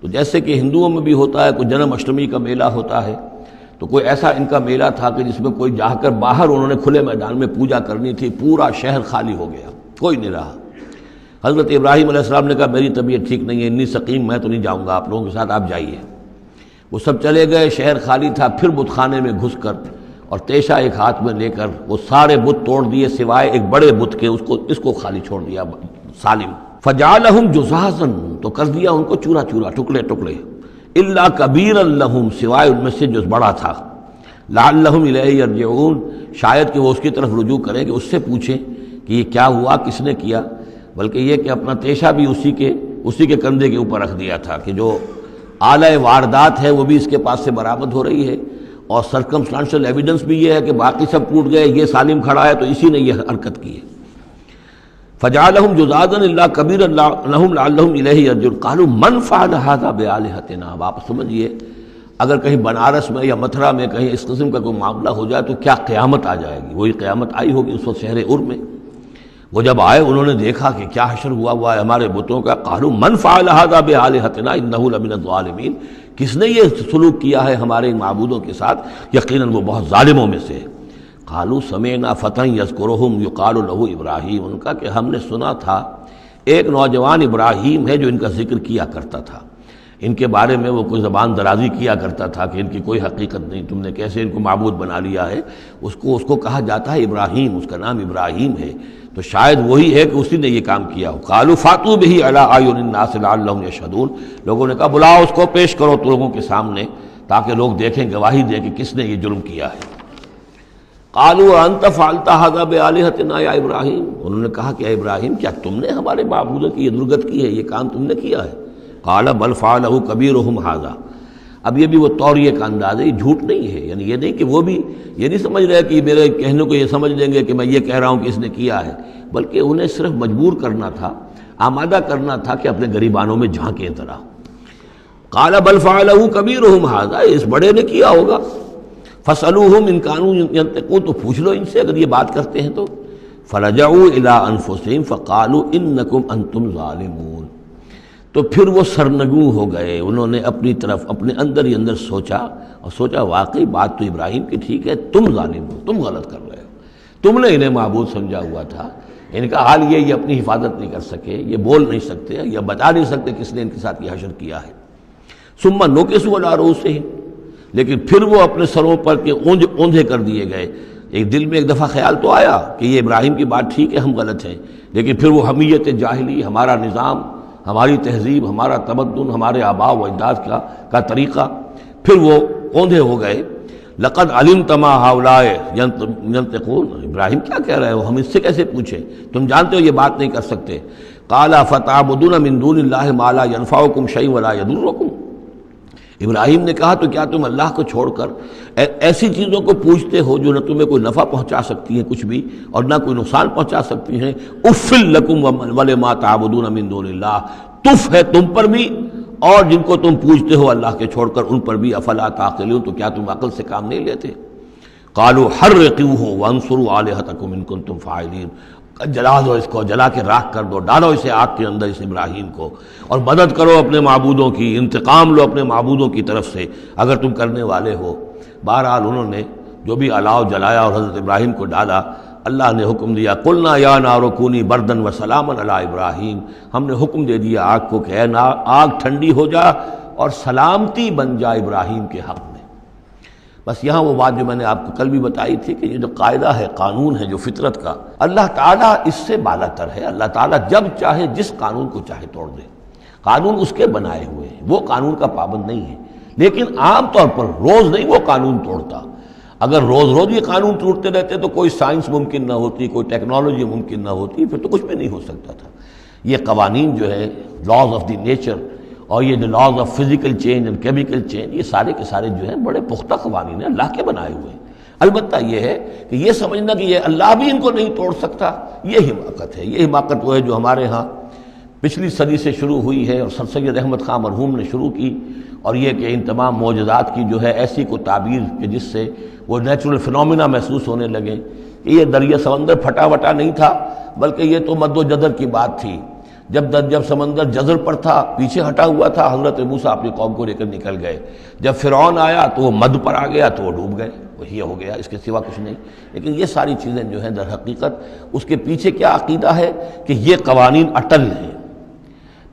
تو جیسے کہ ہندوؤں میں بھی ہوتا ہے، کوئی جنم اشٹمی کا میلہ ہوتا ہے، تو کوئی ایسا ان کا میلہ تھا کہ جس میں کوئی جا کر باہر انہوں نے کھلے میدان میں پوجا کرنی تھی، پورا شہر خالی ہو گیا، کوئی نہیں رہا۔ حضرت ابراہیم علیہ السلام نے کہا میری طبیعت ٹھیک نہیں ہے، انی سقیم، میں تو نہیں جاؤں گا آپ لوگوں کے ساتھ، آپ جائیے۔ وہ سب چلے گئے، شہر خالی تھا، پھر بت خانے میں گھس کر اور تیشہ ایک ہاتھ میں لے کر وہ سارے بت توڑ دیے سوائے ایک بڑے بت کے، اس کو خالی چھوڑ دیا سالم۔ فجعلہم جزازا، تو کر دیا ان کو چورا چورا، ٹکڑے ٹکڑے، الا کبیرا لہم، سوائے ان میں سے جو بڑا تھا، لعلہم الیہ یرجعون، شاید کہ وہ اس کی طرف رجوع کریں، کہ اس سے پوچھیں کہ یہ کیا ہوا، کس نے کیا، بلکہ یہ کہ اپنا تیشہ بھی اسی کے کندھے کے اوپر رکھ دیا تھا کہ جو آلہ واردات ہے وہ بھی اس کے پاس سے برآمد ہو رہی ہے، اور سرکمسٹانشل ایویڈنس بھی یہ ہے کہ باقی سب ٹوٹ گئے، یہ سالم کھڑا ہے تو اسی نے یہ حرکت کی ہے۔ فجعلہم جزازا الا کبیرا لہم لعلہم الیہ یرجعون قالوا من فعل ھذا بآلہتنا، اب آپ سمجھیے اگر کہیں بنارس میں یا متھرا میں کہیں اس قسم کا کوئی معاملہ ہو جائے تو کیا قیامت آ جائے گی۔ وہی قیامت آئی ہوگی اس وقت شہر ار میں۔ وہ جب آئے انہوں نے دیکھا کہ کیا حشر ہوا ہے ہمارے بتوں کا، قالوا من فعل ھذا بآلہتنا انہ لمن الظالمین، کس نے یہ سلوک کیا ہے ہمارے معبودوں کے ساتھ، یقیناً وہ بہت ظالموں میں سے۔ قالوا سمعنا فتى يذكرهم يقال له ابراہیم، ان کا کہ ہم نے سنا تھا ایک نوجوان ابراہیم ہے جو ان کا ذکر کیا کرتا تھا، ان کے بارے میں وہ کوئی زبان درازی کیا کرتا تھا کہ ان کی کوئی حقیقت نہیں، تم نے کیسے ان کو معبود بنا لیا ہے۔ اس کو کہا جاتا ہے ابراہیم، اس کا نام ابراہیم ہے، تو شاید وہی ہے کہ اسی نے یہ کام کیا ہو۔ قالوا فاتوا به على اعین الناس لعلهم يشهدون، لوگوں نے کہا بلاؤ اس کو، پیش کرو تو لوگوں کے سامنے تاکہ لوگ دیکھیں، گواہی دیں کہ کس نے یہ جرم کیا ہے۔ قالوا انت فعلت هذا بآلهتنا یا ابراہیم، انہوں نے کہا کہ اے ابراہیم کیا تم نے ہمارے معبودوں کی یہ درگت کی ہے، یہ کام تم نے کیا ہے؟ قال بل فعله كبيرهم هذا، اب یہ بھی وہ توریہ کا انداز ہے، یہ جھوٹ نہیں ہے، یعنی یہ نہیں کہ وہ بھی یہ نہیں سمجھ رہے کہ میرے کہنے کو یہ سمجھ لیں گے کہ میں یہ کہہ رہا ہوں کہ اس نے کیا ہے، بلکہ انہیں صرف مجبور کرنا تھا، آمادہ کرنا تھا کہ اپنے گریبانوں میں جھانکیں طرح۔ قال بل فعله كبيرهم هذا، اس بڑے نے کیا ہوگا، فاسألوهم ان كانوا ينطقون، تو پوچھ لو ان سے اگر یہ بات کرتے ہیں تو۔ فرجعوا الى انفسهم فقالوا انکم انتم ظالمون، تو پھر وہ سرنگوں ہو گئے، انہوں نے اپنی طرف اپنے اندر ہی اندر سوچا، اور سوچا واقعی بات تو ابراہیم کی ٹھیک ہے، تم ظالم ہو، تم غلط کر رہے ہو، تم نے انہیں معبود سمجھا ہوا تھا۔ ان کا حال یہ اپنی حفاظت نہیں کر سکے، یہ بول نہیں سکتے، یا بتا نہیں سکتے کس نے ان کے ساتھ یہ حشر کیا ہے۔ ثم نکسوا علی رؤوسہم، لیکن پھر وہ اپنے سروں پر کے اوندھے کر دیے گئے۔ ایک دل میں ایک دفعہ خیال تو آیا کہ یہ ابراہیم کی بات ٹھیک ہے، ہم غلط ہیں، لیکن پھر وہ حمیت جاہلی، ہمارا نظام، ہماری تہذیب، ہمارا تمدن، ہمارے آباء و اجداد کا طریقہ، پھر وہ اوندھے ہو گئے۔ لقد علمت ما ہؤلاء ينطقون، ابراہیم کیا کہہ رہے ہو، ہم اس سے کیسے پوچھیں، تم جانتے ہو یہ بات نہیں کر سکتے۔ قال فتعبدون من دون اللہ ما لا ينفعكم شيئا ولا يضركم، ابراہیم نے کہا تو کیا تم اللہ کو چھوڑ کر ایسی چیزوں کو پوچھتے ہو جو نہ تمہیں کوئی نفع پہنچا سکتی ہیں کچھ بھی، اور نہ کوئی نقصان پہنچا سکتی ہیں؟ اف لکم ولما تعبدون من دون اللہ، تف ہے تم پر بھی اور جن کو تم پوچھتے ہو اللہ کے چھوڑ کر ان پر بھی، افلا تعقلون، تو کیا تم عقل سے کام نہیں لیتے؟ قالوا حرقوه وانصروا آلهتكم ان کنتم فاعلین، جلا دو اس کو، جلا کے راکھ کر دو، ڈالو اسے آگ کے اندر اس ابراہیم کو، اور مدد کرو اپنے معبودوں کی، انتقام لو اپنے معبودوں کی طرف سے اگر تم کرنے والے ہو۔ بہرحال انہوں نے جو بھی الاؤ جلایا اور حضرت ابراہیم کو ڈالا، اللہ نے حکم دیا قلنا یا نار کونی بردن و سلاما علی ابراہیم، ہم نے حکم دے دیا آگ کو کہ اے آگ ٹھنڈی ہو جا اور سلامتی بن جا ابراہیم کے حق میں۔ بس یہاں وہ بات جو میں نے آپ کو کل بھی بتائی تھی کہ یہ جو قاعدہ ہے، قانون ہے جو فطرت کا، اللہ تعالیٰ اس سے بالا تر ہے۔ اللہ تعالیٰ جب چاہے جس قانون کو چاہے توڑ دے، قانون اس کے بنائے ہوئے ہیں، وہ قانون کا پابند نہیں ہے، لیکن عام طور پر روز نہیں وہ قانون توڑتا۔ اگر روز روز یہ قانون ٹوٹتے رہتے تو کوئی سائنس ممکن نہ ہوتی، کوئی ٹیکنالوجی ممکن نہ ہوتی، پھر تو کچھ بھی نہیں ہو سکتا تھا۔ یہ قوانین جو ہے، لاز آف دی نیچر، اور یہ جو laws of physical change and chemical change, یہ سارے کے سارے جو ہیں بڑے پختہ قوانین ہیں، اللہ کے بنائے ہوئے ہیں۔ البتہ یہ ہے کہ یہ سمجھنا کہ یہ اللہ بھی ان کو نہیں توڑ سکتا، یہ حماقت ہے۔ یہ حماقت وہ ہے جو ہمارے ہاں پچھلی صدی سے شروع ہوئی ہے اور سر سید احمد خان مرحوم نے شروع کی، اور یہ کہ ان تمام معجزات کی جو ہے ایسی کو تعبیر کہ جس سے وہ نیچرل فنومینا محسوس ہونے لگے کہ یہ دریا سمندر پھٹا وٹا نہیں تھا، بلکہ یہ تو مد و جزر کی بات تھی۔ جب سمندر جزر پر تھا، پیچھے ہٹا ہوا تھا، حضرت موسیٰ اپنی قوم کو لے کر نکل گئے۔ جب فرعون آیا تو وہ مد پر آ گیا تو وہ ڈوب گئے، وہی ہو گیا، اس کے سوا کچھ نہیں۔ لیکن یہ ساری چیزیں جو ہیں در حقیقت اس کے پیچھے کیا عقیدہ ہے کہ یہ قوانین اٹل ہیں،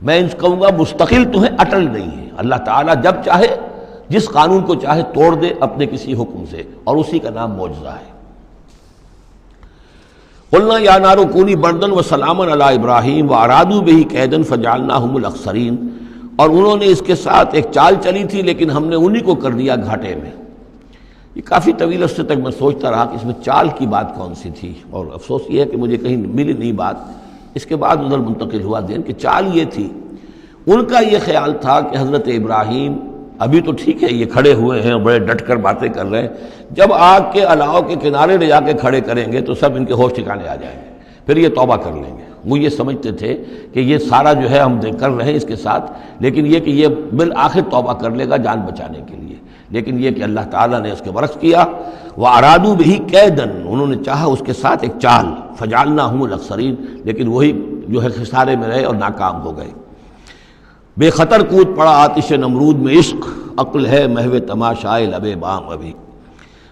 میں ان کہوں گا مستقل تو ہیں، اٹل نہیں ہیں۔ اللہ تعالیٰ جب چاہے جس قانون کو چاہے توڑ دے اپنے کسی حکم سے، اور اسی کا نام معجزہ ہے۔ قلنا یا نار کونی بردن و سلاما علی ابراہیم وارادوا بہ کیدا فجعلناہم الاخسرین، اور انہوں نے اس کے ساتھ ایک چال چلی تھی لیکن ہم نے انہی کو کر دیا گھاٹے میں۔ یہ کافی طویل عرصے تک میں سوچتا رہا کہ اس میں چال کی بات کون سی تھی، اور افسوس یہ ہے کہ مجھے کہیں ملی نہیں بات۔ اس کے بعد ادھر منتقل ہوا ذہن کہ چال یہ تھی، ان کا یہ خیال تھا کہ حضرت ابراہیم ابھی تو ٹھیک ہے یہ کھڑے ہوئے ہیں، بڑے ڈٹ کر باتیں کر رہے ہیں، جب آگ کے الاؤ کے کنارے لے جا کے کھڑے کریں گے تو سب ان کے ہوش ٹھکانے آ جائیں گے، پھر یہ توبہ کر لیں گے۔ وہ یہ سمجھتے تھے کہ یہ سارا جو ہے ہم کر رہے ہیں اس کے ساتھ، لیکن یہ کہ یہ بالآخر توبہ کر لے گا جان بچانے کے لیے۔ لیکن یہ کہ اللہ تعالیٰ نے اس کے برعکس کیا، وَأَرَادُوا بِهِ كَيْدًا، انہوں نے چاہا اس کے ساتھ ایک چال، فَجَعَلْنَاهُمُ الْأَخْسَرِينَ، لیکن وہی جو ہے خسارے میں رہے اور ناکام ہو گئے۔ بے خطر کود پڑا آتش نمرود میں عشق، عقل ہے محو تماشائے لب بام ابھی۔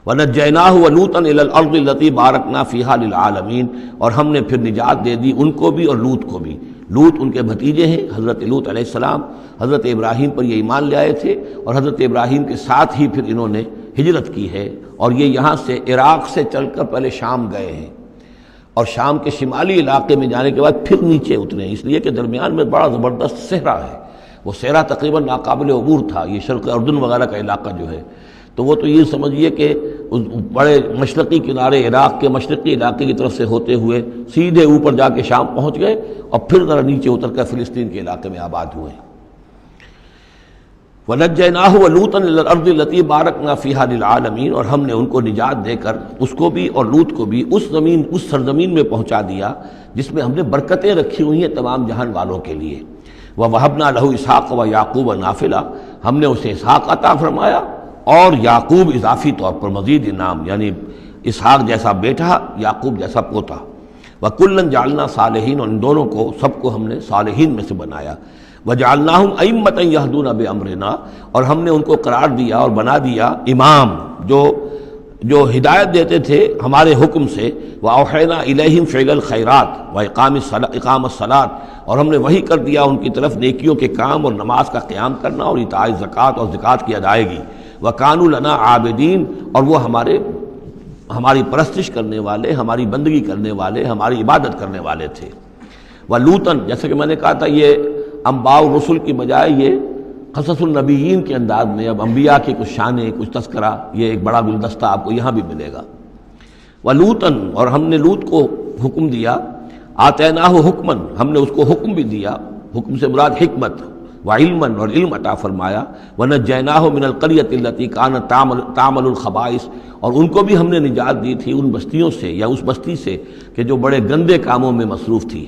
وَنَجَّيْنَاهُ وَلُوطًا إِلَى الْأَرْضِ الَّتِي بَارَكْنَا فِيهَا لِلْعَالَمِينَ، اور ہم نے پھر نجات دے دی ان کو بھی اور لوط کو بھی۔ لوط ان کے بھتیجے ہیں، حضرت لوط علیہ السلام حضرت ابراہیم پر یہ ایمان لے آئے تھے، اور حضرت ابراہیم کے ساتھ ہی پھر انہوں نے ہجرت کی ہے، اور یہ یہاں سے عراق سے چل کر پہلے شام گئے ہیں، اور شام کے شمالی علاقے میں جانے کے بعد پھر نیچے اترے ہیں، اس لیے کہ درمیان میں بڑا زبردست صحرا ہے۔ وہ صحرا تقریباً ناقابل عبور تھا، یہ شرق اردن وغیرہ کا علاقہ جو ہے، تو وہ تو یہ سمجھیے کہ بڑے مشرقی کنارے عراق کے مشرقی علاقے کی طرف سے ہوتے ہوئے سیدھے اوپر جا کے شام پہنچ گئے، اور پھر ذرا نیچے اتر کر فلسطین کے علاقے میں آباد ہوئے۔ وَنَجَّيْنَاهُ وَلُوطًا إِلَى الْأَرْضِ الَّتِي بَارَكْنَا فِيهَا لِلْعَالَمِينَ، اور ہم نے ان کو نجات دے کر اس کو بھی اور لوط کو بھی اس سرزمین میں پہنچا دیا جس میں ہم نے برکتیں رکھی ہوئی ہیں تمام جہان والوں کے لیے۔ وَوَهَبْنَا لَهُ إِسْحَاقَ وَيَعْقُوبَ نَافِلَةً، ہم نے اسے اسحاق عطا فرمایا اور یعقوب اضافی طور پر مزید انعام، یعنی اسحاق جیسا بیٹا، یعقوب جیسا پوتا۔ وَكُلًّا جَعَلْنَا صَالِحِينَ، اور ان دونوں کو سب کو ہم نے صالحین میں سے بنایا۔ وَجَعَلْنَاهُمْ أَئِمَّةً يَهْدُونَ بِأَمْرِنَا، اور ہم نے ان کو قرار دیا اور بنا دیا امام، جو جو ہدایت دیتے تھے ہمارے حکم سے، وَأَوْحَيْنَا إِلَيْهِمْ فِعْلَ الْخَيْرَاتِ وَإِقَامَ الصَّلَاةِ، اور ہم نے وحی کر دیا ان کی طرف نیکیوں کے کام اور نماز کا قیام کرنا اور ایتاء زکوٰۃ اور زکوٰۃ کی ادائیگی، وَكَانُوا لَنَا عَابِدِينَ، اور وہ ہماری پرستش کرنے والے، ہماری بندگی کرنے والے، ہماری عبادت کرنے والے تھے۔ وَلُوطًا، جیسے کہ میں نے کہا تھا یہ انباء الرسل کی بجائے یہ قصص النبیین کے انداز میں اب انبیاء کی کچھ شانیں، کچھ تذکرہ، یہ ایک بڑا گلدستہ آپ کو یہاں بھی ملے گا۔ وَلُوطًا، اور ہم نے لوط کو حکم دیا، آتیناہ حکمًا، ہم نے اس کو حکم بھی دیا، حکم سے مراد حکمت، وعلمًا، اور علم عطا فرمایا، وَنَجَّيْنَاهُ مِنَ الْقَرْيَةِ الَّتِي كَانَتْ تَعْمَلُ الْخَبَائِثَ، اور ان کو بھی ہم نے نجات دی تھی ان بستیوں سے یا اس بستی سے کہ جو بڑے گندے کاموں میں مصروف تھی۔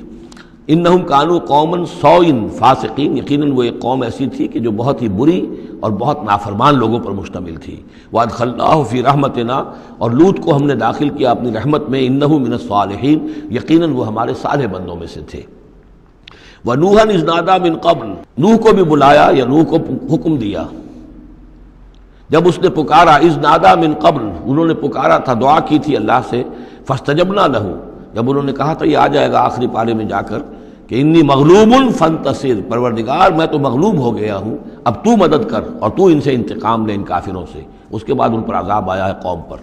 انہم کانوا قوما سوء فاسقین، یقیناً وہ ایک قوم ایسی تھی کہ جو بہت ہی بری اور بہت نافرمان لوگوں پر مشتمل تھی۔ وادخلناہ فی رحمتنا، اور لوط کو ہم نے داخل کیا اپنی رحمت میں، انہ من الصالحین، یقیناً وہ ہمارے صالح بندوں میں سے تھے۔ ونوحا اذ نادی من قبل، نوح کو بھی بلایا یا نوح کو حکم دیا جب اس نے پکارا، اذ نادی من قبل، انہوں نے پکارا تھا، دعا کی تھی اللہ سے، فاستجبنا لہ، جب انہوں نے کہا تھا، یہ آ جائے گا آخری پارے میں جا کر کہ انی مغلوب فانتصر، پروردگار میں تو مغلوب ہو گیا ہوں، اب تو مدد کر اور تو ان سے انتقام لے، ان کافروں سے۔ اس کے بعد ان پر عذاب آیا ہے قوم پر۔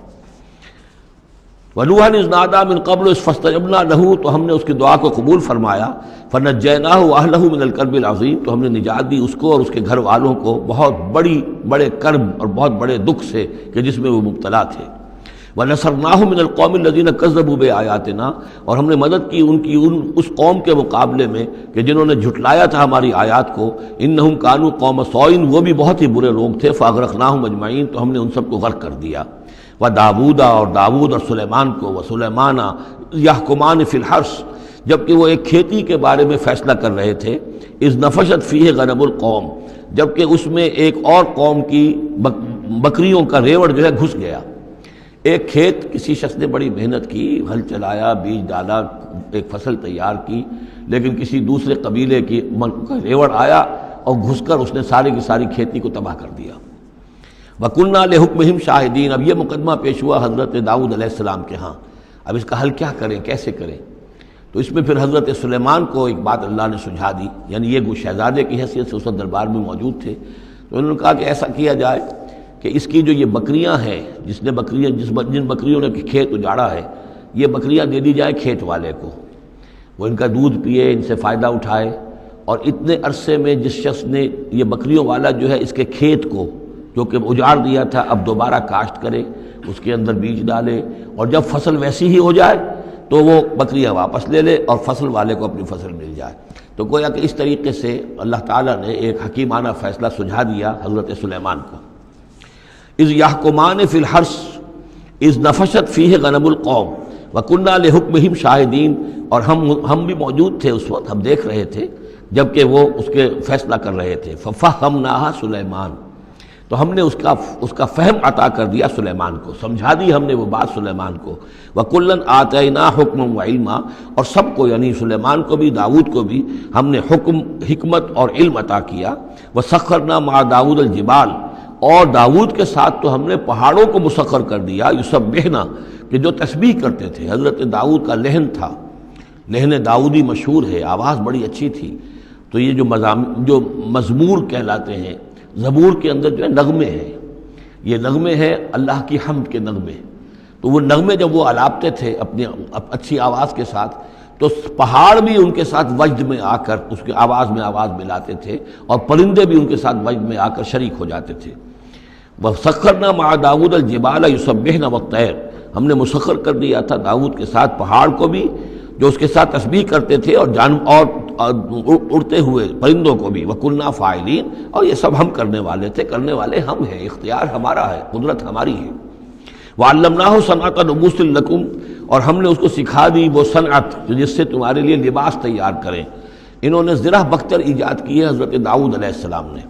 وَنُوحًا اذ نادى من قبل فاستجبنا له، تو ہم نے اس کی دعا کو قبول فرمایا، فنجیناہ واہلہ من الکرب العظیم، تو ہم نے نجات دی اس کو اور اس کے گھر والوں کو بہت بڑے کرب اور بہت بڑے دکھ سے کہ جس میں وہ مبتلا تھے۔ وَنَصَرْنَاهُ مِنَ الْقَوْمِ الَّذِينَ كَذَّبُوا بِآيَاتِنَا، اور ہم نے مدد کی اس قوم کے مقابلے میں کہ جنہوں نے جھٹلایا تھا ہماری آیات کو، إِنَّهُمْ كَانُوا قَوْمَ سَوْءٍ، وہ بھی بہت ہی برے لوگ تھے، فَأَغْرَقْنَاهُمْ أَجْمَعِينَ، تو ہم نے ان سب کو غرق کر دیا۔ وَدَاوُودَ، اور داود اور سلیمان کو، وَسُلَيْمَانَ يَحْكُمَانِ فِي الْحَرْثِ، جبکہ وہ ایک کھیتی کے بارے میں فیصلہ کر رہے تھے، اِذْ نَفَشَتْ فِيهِ غَنَمُ الْقَوْمِ، جبکہ اس میں ایک اور قوم کی بکریوں کا ریوڑ جو ہے گھس گیا۔ ایک کھیت کسی شخص نے بڑی محنت کی، ہل چلایا، بیج ڈالا، ایک فصل تیار کی، لیکن کسی دوسرے قبیلے کی ریوڑ آیا اور گھس کر اس نے ساری کی ساری کھیتی کو تباہ کر دیا۔ وَكُنَّا لِحُكْمِهِمْ شَاهِدِينَ، اب یہ مقدمہ پیش ہوا حضرت داؤد علیہ السلام کے ہاں، اب اس کا حل کیا کریں، کیسے کریں؟ تو اس میں پھر حضرت سلیمان کو ایک بات اللہ نے سجھا دی، یعنی یہ شہزادے کی حیثیت سے اس وقت دربار میں موجود تھے، تو انہوں نے کہا کہ ایسا کیا جائے کہ اس کی جو یہ بکریاں ہیں، جن بکریوں نے کھیت اجاڑا ہے، یہ بکریاں دے دی جائے کھیت والے کو، وہ ان کا دودھ پیے، ان سے فائدہ اٹھائے، اور اتنے عرصے میں جس شخص نے یہ بکریوں والا جو ہے اس کے کھیت کو جو کہ اجاڑ دیا تھا اب دوبارہ کاشت کرے، اس کے اندر بیج ڈالے، اور جب فصل ویسی ہی ہو جائے تو وہ بکریاں واپس لے لے اور فصل والے کو اپنی فصل مل جائے۔ تو گویا کہ اس طریقے سے اللہ تعالیٰ نے ایک حکیمانہ فیصلہ سجھا دیا حضرت سلیمان کو۔ اذ یحکمان فی الحرث اذ نفشت فیہ غنم القوم وکننا لحکمہم شاہدین، اور ہم بھی موجود تھے اس وقت، ہم دیکھ رہے تھے جبکہ وہ اس کے فیصلہ کر رہے تھے۔ ففہمناہا سلیمان، تو ہم نے اس کا فہم عطا کر دیا سلیمان کو، سمجھا دی ہم نے وہ بات سلیمان کو۔ وَكُلًّا آتَيْنَا حُكْمًا وَعِلْمًا، اور سب کو یعنی سلیمان کو بھی داؤد کو بھی ہم نے حکم، حکمت اور علم عطا کیا۔ وَسَخَّرْنَا مَعَ داؤد الْجِبَالَ، اور داؤد کے ساتھ تو ہم نے پہاڑوں کو مسخر کر دیا، یسبحنا، کہ جو تسبیح کرتے تھے۔ حضرت داؤد کا لہن تھا، لہن داؤدی مشہور ہے، آواز بڑی اچھی تھی۔ تو یہ جو مزمور کہلاتے ہیں، زبور کے اندر جو ہے نغمے ہیں، یہ نغمے ہیں اللہ کی حمد کے نغمے، تو وہ نغمے جب وہ الاپتے تھے اپنی اچھی آواز کے ساتھ، تو پہاڑ بھی ان کے ساتھ وجد میں آ کر اس کی آواز میں آواز ملاتے تھے، اور پرندے بھی ان کے ساتھ وجد میں آ کر شریک ہو جاتے تھے۔ وَسَخَّرْنَا مَعَ داؤد الْجِبَالَ يُسَبِّحْنَ وَالطَّيْرَ، ہم نے مسخر کر دیا تھا داؤد کے ساتھ پہاڑ کو بھی جو اس کے ساتھ تسبیح کرتے تھے، اور اڑتے ہوئے پرندوں کو بھی۔ وَكُنَّا فَاعِلِينَ، اور یہ سب ہم کرنے والے تھے، کرنے والے ہم ہیں، اختیار ہمارا ہے، قدرت ہماری ہے۔ وَعَلَّمْنَاهُ صَنْعَةَ لُبُوسٍ لَكُمْ، اور ہم نے اس کو سکھا دی وہ صنعت جس سے تمہارے لیے لباس تیار کریں۔ انہوں نے زرہ بختر ایجاد کی ہے حضرت داؤد علیہ السلام نے،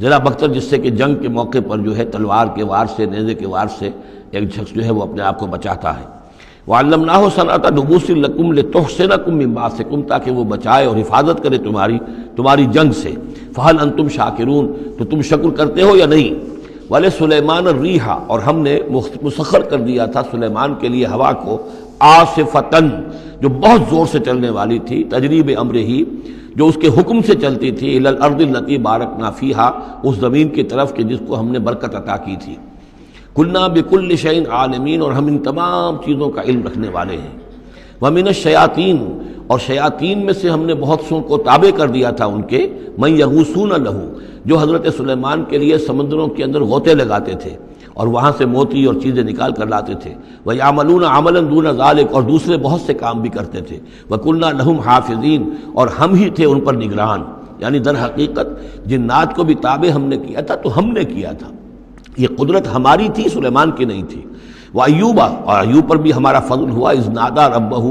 زرہ بختر جس سے کہ جنگ کے موقع پر جو ہے تلوار کے وار سے، نیزے کے وار سے ایک شخص جو ہے وہ اپنے آپ کو بچاتا ہے۔ وَعَلَّمْنَاهُ صَنْعَةَ لُبُوسٍ لَكُمْ لِتُحْصِنَكُم مِّن بَأْسِكُمْ، تاکہ وہ بچائے اور حفاظت کرے تمہاری جنگ سے۔ فَهَلْ أَنْتُمْ شَاكِرُونَ، تو تم شکر کرتے ہو یا نہیں؟ والے سلیمان الریح، اور ہم نے مسخر کر دیا تھا سلیمان کے لیے ہوا کو، عاصفتن، جو بہت زور سے چلنے والی تھی، تجریب امر ہی، جو اس کے حکم سے چلتی تھی، الی الارض التی بارکنا فیہا، اس زمین کی طرف کہ جس کو ہم نے برکت عطا کی تھی۔ کلنا بکل شیء عالمین، اور ہم ان تمام چیزوں کا علم رکھنے والے ہیں۔ ومن الشیاطین، اور شیاطین میں سے ہم نے بہت سو کو تابع کر دیا تھا ان کے، من یغوصون لہ، جو حضرت سلیمان کے لیے سمندروں کے اندر غوطے لگاتے تھے اور وہاں سے موتی اور چیزیں نکال کر لاتے تھے، وَيَعْمَلُونَ عَمَلًا دُونَ ذَلِكَ، اور دوسرے بہت سے کام بھی کرتے تھے، وَكُنَّا لَهُمْ حَافِظِينَ، اور ہم ہی تھے ان پر نگران، یعنی در حقیقت جنات کو بھی تابع ہم نے کیا تھا، تو ہم نے کیا تھا، یہ قدرت ہماری تھی، سلیمان کی نہیں تھی۔ وَأَيُّوبَ، اور ایوب پر بھی ہمارا فضل ہوا، اذ نادى ربہ،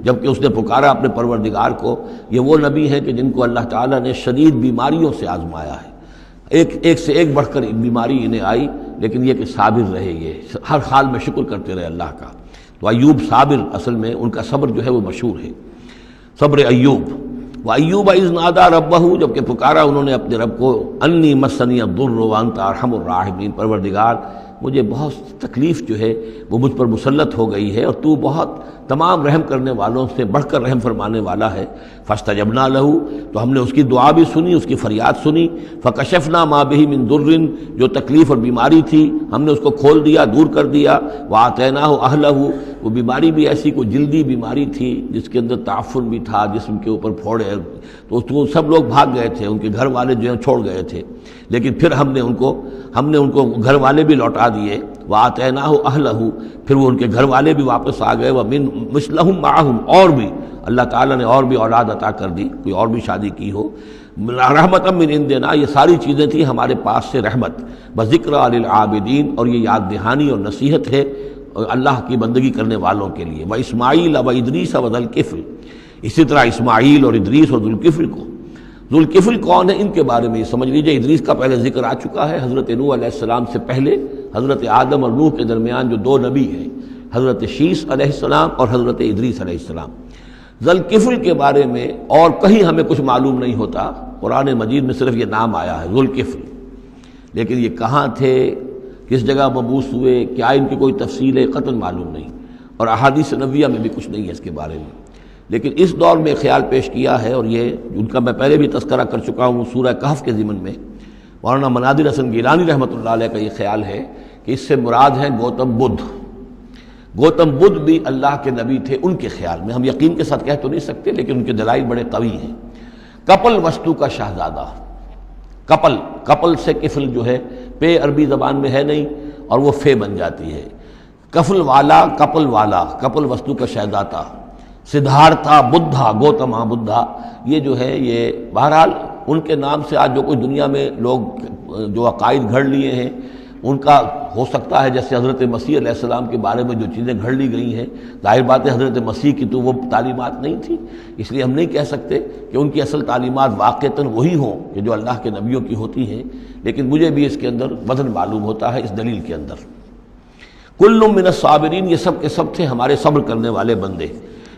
جبکہ اس نے پکارا اپنے پروردگار کو۔ یہ وہ نبی ہیں کہ جن کو اللہ تعالیٰ نے شدید بیماریوں سے آزمایا ہے، ایک سے ایک بڑھ کر بیماری انہیں آئی، لیکن یہ کہ صابر رہے، یہ ہر حال میں شکر کرتے رہے اللہ کا۔ تو ایوب صابر، اصل میں ان کا صبر جو ہے وہ مشہور ہے، صبر ایوب۔ وَأَيُّوبَ إِذْ نَادَىٰ رَبَّهُ، جبکہ پکارا انہوں نے اپنے رب کو، أَنِّي مَسَّنِيَ الضُّرُّ وَأَنْتَ أَرْحَمُ الرَّاحِمِينَ، پروردگار مجھے بہت تکلیف جو ہے وہ مجھ پر مسلط ہو گئی ہے، اور تو بہت تمام رحم کرنے والوں سے بڑھ کر رحم فرمانے والا ہے۔ فاستجبنا لہ، تو ہم نے اس کی دعا بھی سنی، اس کی فریاد سنی۔ فکشفنا ما بہ من ضر، جو تکلیف اور بیماری تھی ہم نے اس کو کھول دیا، دور کر دیا۔ وآتیناہ اہلہ، وہ بیماری بھی ایسی کوئی جلدی بیماری تھی جس کے اندر تعفن بھی تھا، جسم کے اوپر پھوڑے، تو سب لوگ بھاگ گئے تھے، ان کے گھر والے جو ہیں چھوڑ گئے تھے، لیکن پھر ہم نے ان کو گھر والے بھی لوٹا دیے۔ وآتیناہ اہلہ، پھر وہ ان کے گھر والے بھی واپس آ گئے۔ ومن مثلہم معہم، اور بھی اللہ تعالیٰ نے اور بھی اولاد عطا کر دی، کوئی اور بھی شادی کی ہو۔ رحمۃ من عندنا، یہ ساری چیزیں تھیں ہمارے پاس سے رحمت۔ بذکریٰ للعابدین، اور یہ یاد دہانی اور نصیحت ہے اللہ کی بندگی کرنے والوں کے لیے۔ واسماعیل وادریس وذوالکفل، اسی طرح اسماعیل اور ادریس اور ذوالکفل کو۔ ذوالکفل کون ہے ان کے بارے میں یہ سمجھ لیجئے، ادریس کا پہلے ذکر آ چکا ہے، حضرت نوح علیہ السلام سے پہلے حضرت آدم اور نوح کے درمیان جو دو نبی ہیں، حضرت شیس علیہ السلام اور حضرت ادریس علیہ السلام۔ ذوالکفل کے بارے میں اور کہیں ہمیں کچھ معلوم نہیں ہوتا، قرآن مجید میں صرف یہ نام آیا ہے ذوالکفل، لیکن یہ کہاں تھے، کس جگہ مبعوث ہوئے، کیا ان کی کوئی تفصیل ہے، قطعاً معلوم نہیں، اور احادیث نبویہ میں بھی کچھ نہیں ہے اس کے بارے میں۔ لیکن اس دور میں خیال پیش کیا ہے، اور یہ ان کا میں پہلے بھی تذکرہ کر چکا ہوں سورہ کہف کے ضمن میں، مولانا مناظر حسن گیلانی رحمۃ اللہ علیہ کا یہ خیال ہے کہ اس سے مراد ہیں گوتم بدھ۔ گوتم بدھ بھی اللہ کے نبی تھے ان کے خیال میں، ہم یقین کے ساتھ کہہ تو نہیں سکتے، لیکن ان کے دلائل بڑے قوی ہیں۔ کپل وستو کا شہزادہ، کپل سے کفل جو ہے، پے عربی زبان میں ہے نہیں اور وہ فے بن جاتی ہے، کفل والا، کپل وستو کا شہزادہ، سدھارتھا بدھا، گوتما بدھا، یہ جو ہے یہ بہرحال ان کے نام سے آج جو کوئی دنیا میں لوگ جو عقائد گھڑ لیے ہیں ان کا ہو سکتا ہے، جیسے حضرت مسیح علیہ السلام کے بارے میں جو چیزیں گھڑ لی گئی ہیں، ظاہر بات ہے حضرت مسیح کی تو وہ تعلیمات نہیں تھی، اس لیے ہم نہیں کہہ سکتے کہ ان کی اصل تعلیمات واقعتاً وہی ہوں کہ جو اللہ کے نبیوں کی ہوتی ہیں، لیکن مجھے بھی اس کے اندر وزن معلوم ہوتا ہے اس دلیل کے اندر۔ کل من الصابرین، یہ سب کے سب تھے ہمارے صبر کرنے والے بندے۔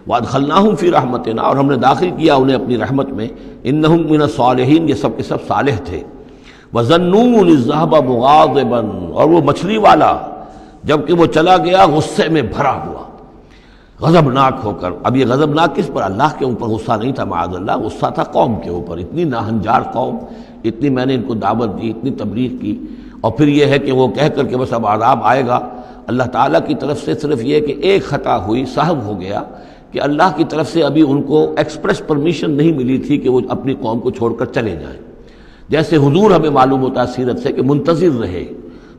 وادخلناہم فی رحمتنا، اور ہم نے داخل کیا انہیں اپنی رحمت میں۔ انہم من الصالحین، یہ سب کے سب صالح تھے۔ وظنون اذ ذهب مغاضبا، اور وہ مچھلی والا جبکہ وہ چلا گیا غصے میں بھرا ہوا، غضبناک ہو کر۔ اب یہ غضبناک کس پر؟ اللہ کے اوپر غصہ نہیں تھا معاذ اللہ، غصہ تھا قوم کے اوپر، اتنی ناہنجار قوم، اتنی میں نے ان کو دعوت دی، اتنی تبلیغ کی، اور پھر یہ ہے کہ وہ کہہ کر کہ بس اب عذاب آئے گا۔ اللہ تعالیٰ کی طرف سے صرف یہ کہ ایک خطا ہوئی، سہو ہو گیا کہ اللہ کی طرف سے ابھی ان کو ایکسپریس پرمیشن نہیں ملی تھی کہ وہ اپنی قوم کو چھوڑ کر چلے جائیں، جیسے حضور ہمیں معلوم ہوتا ہے سیرت سے کہ منتظر رہے،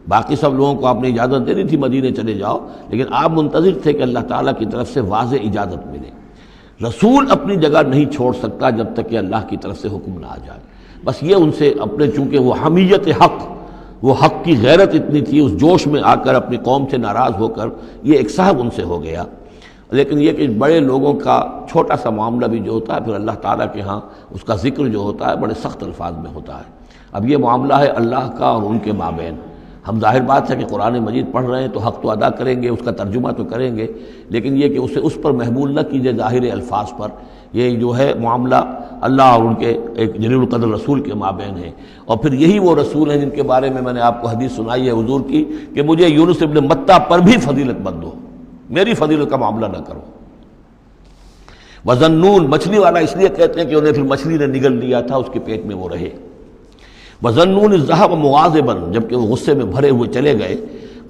باقی سب لوگوں کو آپ نے اجازت دے دی تھی مدینے چلے جاؤ، لیکن آپ منتظر تھے کہ اللہ تعالیٰ کی طرف سے واضح اجازت ملے۔ رسول اپنی جگہ نہیں چھوڑ سکتا جب تک کہ اللہ کی طرف سے حکم نہ آ جائے، بس یہ ان سے اپنے، چونکہ وہ حمیت حق، وہ حق کی غیرت اتنی تھی، اس جوش میں آ کر اپنی قوم سے ناراض ہو کر یہ ایک صاحب ان سے ہو گیا۔ لیکن یہ کہ بڑے لوگوں کا چھوٹا سا معاملہ بھی جو ہوتا ہے پھر اللہ تعالیٰ کے ہاں اس کا ذکر جو ہوتا ہے بڑے سخت الفاظ میں ہوتا ہے۔ اب یہ معاملہ ہے اللہ کا اور ان کے مابین، ہم ظاہر بات ہے کہ قرآن مجید پڑھ رہے ہیں تو حق تو ادا کریں گے، اس کا ترجمہ تو کریں گے، لیکن یہ کہ اسے اس پر محمول نہ کیجیے ظاہر الفاظ پر۔ یہ جو ہے معاملہ اللہ اور ان کے ایک جلیل القدر رسول کے مابین ہے، اور پھر یہی وہ رسول ہیں جن کے بارے میں نے آپ کو حدیث سنائی ہے حضور کی کہ مجھے یونس ابن متیٰ پر بھی فضیلت مت دو، میری فضیلت کا معاملہ نہ کرو۔ وذنون، مچھلی والا اس لیے کہتے ہیں کہ انہیں پھر مچھلی نے نگل لیا تھا، اس کے پیٹ میں وہ رہے۔ وظنون اذ ذهب مغاضبا، جبکہ وہ غصے میں بھرے ہوئے چلے گئے،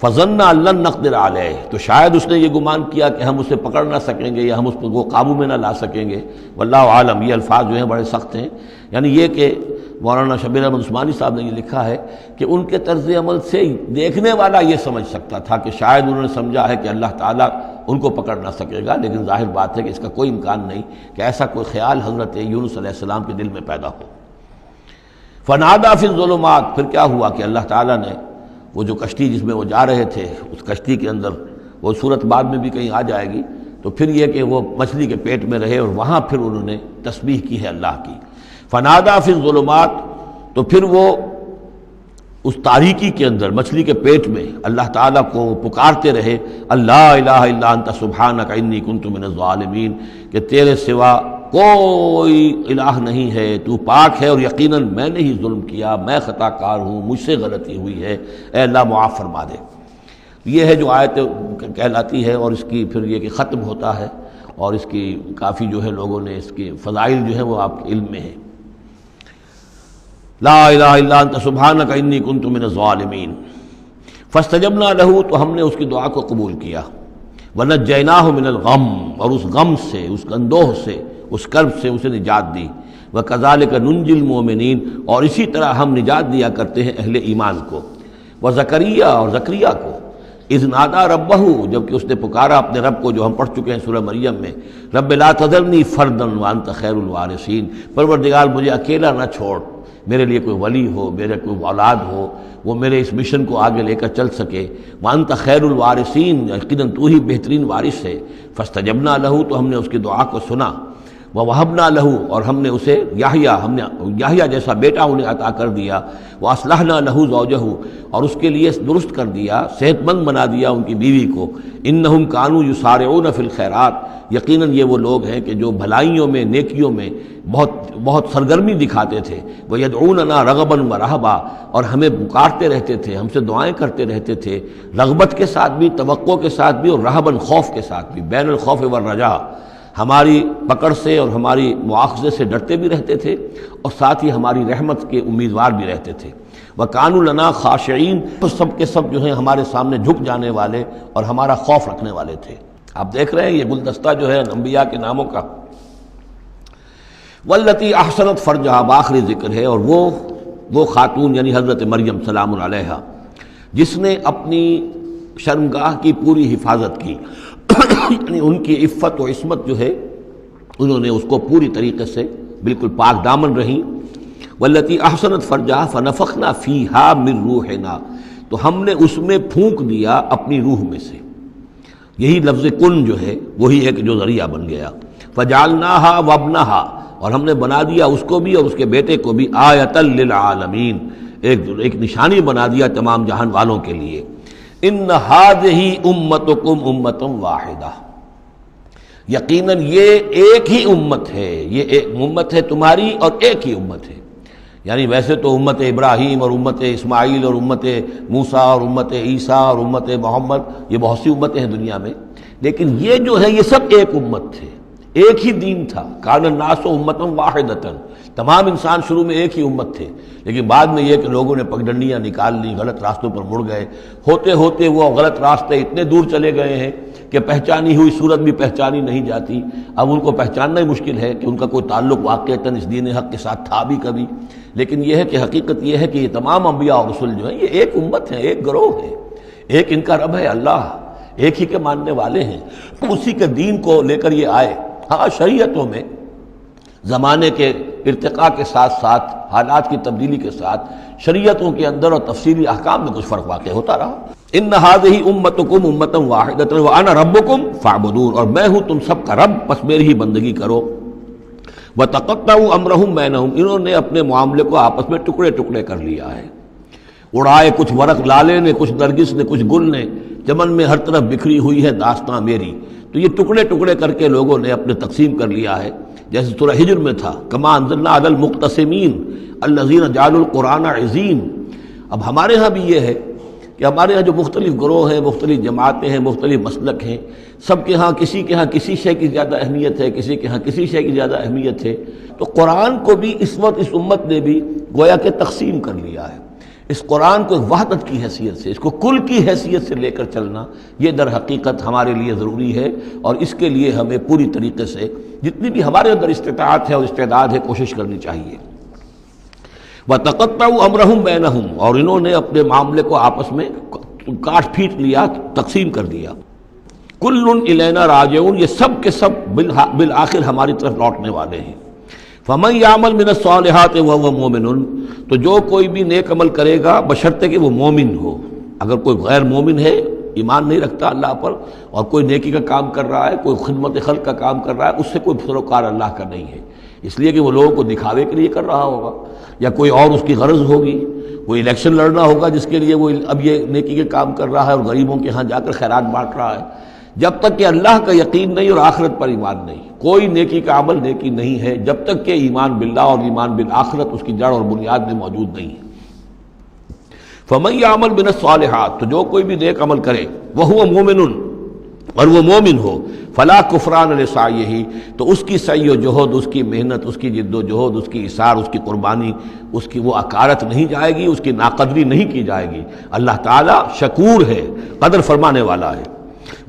فظن ان لن نقدر علیہ، تو شاید اس نے یہ گمان کیا کہ ہم اسے پکڑ نہ سکیں گے یا ہم اس کو قابو میں نہ لا سکیں گے۔ واللہ عالم، یہ الفاظ جو ہیں بڑے سخت ہیں، یعنی یہ کہ مولانا شبیر احمد عثمانی صاحب نے یہ لکھا ہے کہ ان کے طرز عمل سے دیکھنے والا یہ سمجھ سکتا تھا کہ شاید انہوں نے سمجھا ہے کہ اللہ تعالیٰ ان کو پکڑ نہ سکے گا، لیکن ظاہر بات ہے کہ اس کا کوئی امکان نہیں کہ ایسا کوئی خیال حضرت یونس علیہ السلام کے دل میں پیدا ہو۔ فنادا فی الظلمات، پھر کیا ہوا کہ اللہ تعالیٰ نے وہ جو کشتی جس میں وہ جا رہے تھے، اس کشتی کے اندر وہ صورت بعد میں بھی کہیں آ جائے گی، تو پھر یہ کہ وہ مچھلی کے پیٹ میں رہے اور وہاں پھر انہوں نے تسبیح کی ہے اللہ کی۔ فنادا فی الظلمات، تو پھر وہ اس تاریکی کے اندر مچھلی کے پیٹ میں اللہ تعالیٰ کو پکارتے رہے، اللہ الہ الا انت سبحانک انی کنت من الظالمین، کہ تیرے سوا کوئی الہ نہیں ہے، تو پاک ہے اور یقیناً میں نے ہی ظلم کیا، میں خطا کار ہوں، مجھ سے غلطی ہوئی ہے، اے اللہ معاف فرما دے۔ یہ ہے جو آیت کہلاتی ہے، اور اس کی پھر یہ کہ ختم ہوتا ہے، اور اس کی کافی جو ہے لوگوں نے اس کے فضائل جو ہے وہ آپ کے علم میں ہے۔ لا الہ الا انت سبحانک انی کنت من الظالمین فاستجبنا لہ، تو ہم نے اس کی دعا کو قبول کیا، ونجیناہ من الغم، اور اس غم سے، اس اندوہ سے، اس کرب سے اسے نجات دی، وکذالک ننجی المؤمنین، اور اسی طرح ہم نجات دیا کرتے ہیں اہل ایمان کو۔ وزکریا، اور زکریا کو، اذ نادا ربہ، جبکہ اس نے پکارا اپنے رب کو، جو ہم پڑھ چکے ہیں سورہ مریم میں، رب لا تذرنی فردا وانت خیر الوارثین، پروردگار مجھے اکیلا نہ چھوڑ، میرے لیے کوئی ولی ہو، میرے کوئی اولاد ہو، وہ میرے اس مشن کو آگے لے کر چل سکے۔ وانت خیر الوارثین، یقیناً تو ہی بہترین وارث ہے۔ فاستجبنا لہ، تو ہم نے اس کی دعا کو سنا، ووہبنا لہ، اور ہم نے اسے یحییٰ جیسا بیٹا انہیں عطا کر دیا، واصلحنا لہ زوجہ، اور اس کے لیے درست کر دیا، صحت مند بنا دیا ان کی بیوی کو۔ انہم کانوا یسارعون فی الخیرات، یقیناً یہ وہ لوگ ہیں کہ جو بھلائیوں میں، نیکیوں میں بہت سرگرمی دکھاتے تھے۔ وَيَدْعُونَنَا رَغَبًا وَرَهْبًا، اور ہمیں پکارتے رہتے تھے، ہم سے دعائیں کرتے رہتے تھے، رغبت کے ساتھ بھی، توقع کے ساتھ بھی، اور رہباً، خوف کے ساتھ بھی، بین الخوف والرجاء، ہماری پکڑ سے اور ہماری مواخذے سے ڈرتے بھی رہتے تھے، اور ساتھ ہی ہماری رحمت کے امیدوار بھی رہتے تھے۔ وَكَانُوا لَنَا خَاشِعِينَ، تو سب کے سب جو ہیں ہمارے سامنے جھک جانے والے اور ہمارا خوف رکھنے والے تھے۔ آپ دیکھ رہے ہیں یہ گلدستہ جو ہے انبیاء کے ناموں کا۔ والتی احسنت فرجہا، آخری ذکر ہے، اور وہ خاتون یعنی حضرت مریم سلام علیہا، جس نے اپنی شرمگاہ کی پوری حفاظت کی، یعنی ان کی عفت و عصمت جو ہے انہوں نے اس کو پوری طریقے سے بالکل پاک دامن رہیں۔ والتی احسنت فرجہا فنفخنا فیہا من روحنا، تو ہم نے اس میں پھونک دیا اپنی روح میں سے۔ یہی لفظ کن جو ہے وہی ایک جو ذریعہ بن گیا۔ فجعلناہا وابنہا، اور ہم نے بنا دیا اس کو بھی اور اس کے بیٹے کو بھی آیۃ للعالمین، ایک نشانی بنا دیا تمام جہان والوں کے لیے۔ ان ہذہ امتکم امۃ واحدہ، یقیناً یہ ایک ہی امت ہے، یہ ایک امت ہے تمہاری اور ایک ہی امت ہے۔ یعنی ویسے تو امت ابراہیم اور امت اسماعیل اور امت موسیٰ اور امت عیسیٰ اور امت محمد، یہ بہت سی امتیں ہیں دنیا میں، لیکن یہ جو ہے یہ سب ایک امت تھے، ایک ہی دین تھا۔ کان الناس امۃ واحدۃ، تمام انسان شروع میں ایک ہی امت تھے، لیکن بعد میں یہ کہ لوگوں نے پگڈنڈیاں نکال لی، غلط راستوں پر مڑ گئے، ہوتے ہوتے وہ غلط راستے اتنے دور چلے گئے ہیں کہ پہچانی ہوئی صورت بھی پہچانی نہیں جاتی۔ اب ان کو پہچاننا ہی مشکل ہے کہ ان کا کوئی تعلق واقعتاً اس دین حق کے ساتھ تھا بھی کبھی، لیکن یہ ہے کہ حقیقت یہ ہے کہ یہ تمام انبیاء اور رسل جو ہیں یہ ایک امت ہیں، ایک گروہ ہے، ایک ان کا رب ہے اللہ، ایک ہی کے ماننے والے ہیں، اسی کے دین کو لے کر یہ آئے۔ ہاں شریعتوں میں زمانے کے ارتقاء کے ساتھ ساتھ، حالات کی تبدیلی کے ساتھ، شریعتوں کے اندر اور تفصیلی احکام میں کچھ فرق واقع ہوتا رہا۔ ان ہذہ امتکم امۃ واحدۃ وانا ربکم فاعبدون، اور میں ہوں تم سب کا رب، بس میری ہی بندگی کرو۔ وتقطعوا امرهم بینہم، انہوں نے اپنے معاملے کو آپس میں ٹکڑے ٹکڑے کر لیا ہے۔ اڑائے کچھ ورق لالے نے، کچھ نرگس نے، کچھ گل نے، چمن میں ہر طرف بکھری ہوئی ہے داستاں میری. تو یہ ٹکڑے ٹکڑے کر کے لوگوں نے اپنے تقسیم کر لیا ہے، جیسے سورہ ہجر میں تھا کما انزلنا علی المقتسمین الذین جعلوا القرآن عظیم. اب ہمارے ہاں بھی یہ ہے کہ ہمارے ہاں جو مختلف گروہ ہیں، مختلف جماعتیں ہیں، مختلف مسلک ہیں، سب کے ہاں کسی شے کی زیادہ اہمیت ہے، کسی کے ہاں کسی شے کی زیادہ اہمیت ہے. تو قرآن کو بھی اس وقت اس امت نے بھی گویا کہ تقسیم کر لیا ہے. اس قرآن کو ایک وحدت کی حیثیت سے، اس کو کل کی حیثیت سے لے کر چلنا، یہ در حقیقت ہمارے لیے ضروری ہے، اور اس کے لیے ہمیں پوری طریقے سے جتنی بھی ہمارے اندر استطاعت ہے اور استعداد ہے کوشش کرنی چاہیے. وَتَقَطَّعُوا أَمْرَهُمْ بَيْنَهُمْ، اور انہوں نے اپنے معاملے کو آپس میں کاٹ پھینٹ لیا، تقسیم کر دیا. كُلٌّ إِلَيْنَا رَاجِعُونَ، یہ سب کے سب بالآخر ہماری طرف لوٹنے والے ہیں. فَمَن يَعْمَلْ مِنَ الصَّالِحَاتِ وَهُوَ مُؤْمِنٌ، تو جو کوئی بھی نیک عمل کرے گا بشرطے کہ وہ مومن ہو. اگر کوئی غیر مومن ہے، ایمان نہیں رکھتا اللہ پر، اور کوئی نیکی کا کام کر رہا ہے، کوئی خدمت خلق کا کام کر رہا ہے، اس سے کوئی سروکار اللہ کا نہیں ہے، اس لیے کہ وہ لوگوں کو دکھاوے کے لیے کر رہا ہوگا، یا کوئی اور اس کی غرض ہوگی، کوئی الیکشن لڑنا ہوگا جس کے لیے وہ اب یہ نیکی کے کام کر رہا ہے اور غریبوں کے ہاں جا کر خیرات بانٹ رہا ہے. جب تک کہ اللہ کا یقین نہیں اور آخرت پر ایمان نہیں، کوئی نیکی کا عمل نیکی نہیں ہے جب تک کہ ایمان باللہ اور ایمان بالآخرت اس کی جڑ اور بنیاد میں موجود نہیں ہے. فَمَن يَعْمَلْ مِنَ الصَّالِحَاتِ، تو جو کوئی بھی نیک عمل کرے وَهُوَ مُؤْمِنٌ، اور وہ مومن ہو، فَلَا كُفْرَانَ لِسَعْيِهِ، تو اس کی سعی و جہد، اس کی محنت، اس کی جد و جہد، اس کی اثار، اس کی قربانی، اس کی وہ اکارت نہیں جائے گی، اس کی ناقدری نہیں کی جائے گی. اللہ تعالیٰ شکور ہے، قدر فرمانے والا ہے.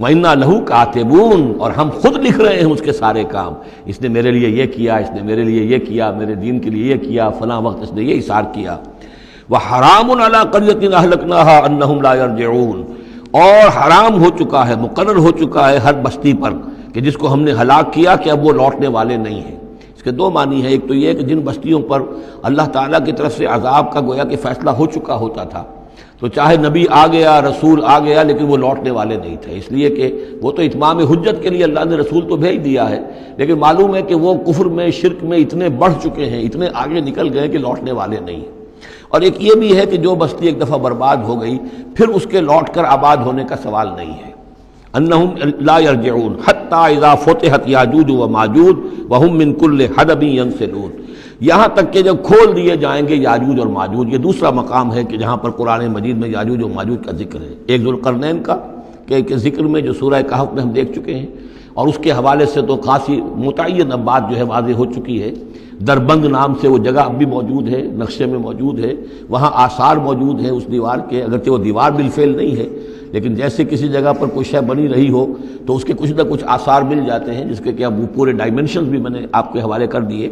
وَإِنَّا لَهُ كَاتِبُونَ، اور ہم خود لکھ رہے ہیں اس کے سارے کام. اس نے میرے لیے یہ کیا، اس نے میرے لیے یہ کیا، میرے دین کے لیے یہ کیا، فلاں وقت اس نے یہ اثار کیا. وَحَرَامٌ عَلَىٰ قَرْيَةٍ أَهْلَكْنَاهَا أَنَّهُمْ لَا يَرْجِعُونَ، اور حرام ہو چکا ہے، مقرر ہو چکا ہے ہر بستی پر کہ جس کو ہم نے ہلاک کیا کہ اب وہ لوٹنے والے نہیں ہیں. اس کے دو معنی ہیں. ایک تو یہ کہ جن بستیوں پر اللہ تعالیٰ کی طرف سے عذاب کا گویا کہ فیصلہ ہو چکا ہوتا تھا، تو چاہے نبی آ گیا، رسول آ گیا، لیکن وہ لوٹنے والے نہیں تھے، اس لیے کہ وہ تو اتمام حجت کے لیے اللہ نے رسول تو بھیج دیا ہے، لیکن معلوم ہے کہ وہ کفر میں، شرک میں اتنے بڑھ چکے ہیں، اتنے آگے نکل گئے کہ لوٹنے والے نہیں ہیں. اور ایک یہ بھی ہے کہ جو بستی ایک دفعہ برباد ہو گئی پھر اس کے لوٹ کر آباد ہونے کا سوال نہیں ہے. انہم لا یرجعون حتی اذا فتحت یاجوج و ماجوج وہم من کل حدب ینسلون، یہاں تک کہ جب کھول دیے جائیں گے یاجوج اور ماجوج. یہ دوسرا مقام ہے کہ جہاں پر قرآن مجید میں یاجوج و ماجوج کا ذکر ہے. ایک ذوالقرنین کا کہ ذکر میں جو سورہ کہف میں ہم دیکھ چکے ہیں، اور اس کے حوالے سے تو خاصی متعین اب بات جو ہے واضح ہو چکی ہے. دربند نام سے وہ جگہ اب بھی موجود ہے، نقشے میں موجود ہے، وہاں آثار موجود ہیں اس دیوار کے، اگرچہ وہ دیوار بالفعل نہیں ہے، لیکن جیسے کسی جگہ پر کوئی شے بنی رہی ہو تو اس کے کچھ نہ کچھ آثار مل جاتے ہیں، جس کے کہ اب وہ پورے ڈائمنشنز بھی میں نے آپ کے حوالے کر دیے.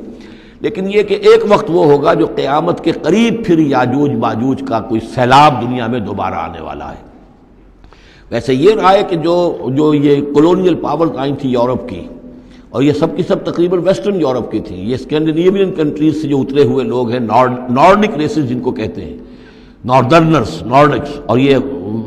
لیکن یہ کہ ایک وقت وہ ہوگا جو قیامت کے قریب پھر یاجوج ماجوج کا کوئی سیلاب دنیا میں دوبارہ آنے والا ہے. ویسے یہ رائے کہ جو یہ کولونیل پاورز آئی تھی یورپ کی، اور یہ سب کی سب تقریباً ویسٹرن یورپ کی تھیں، یہ اسکینڈینیوین کنٹریز سے جو اترے ہوئے لوگ ہیں، نارڈک ریسز جن کو کہتے ہیں، ناردرنرز، نارڈکس، اور یہ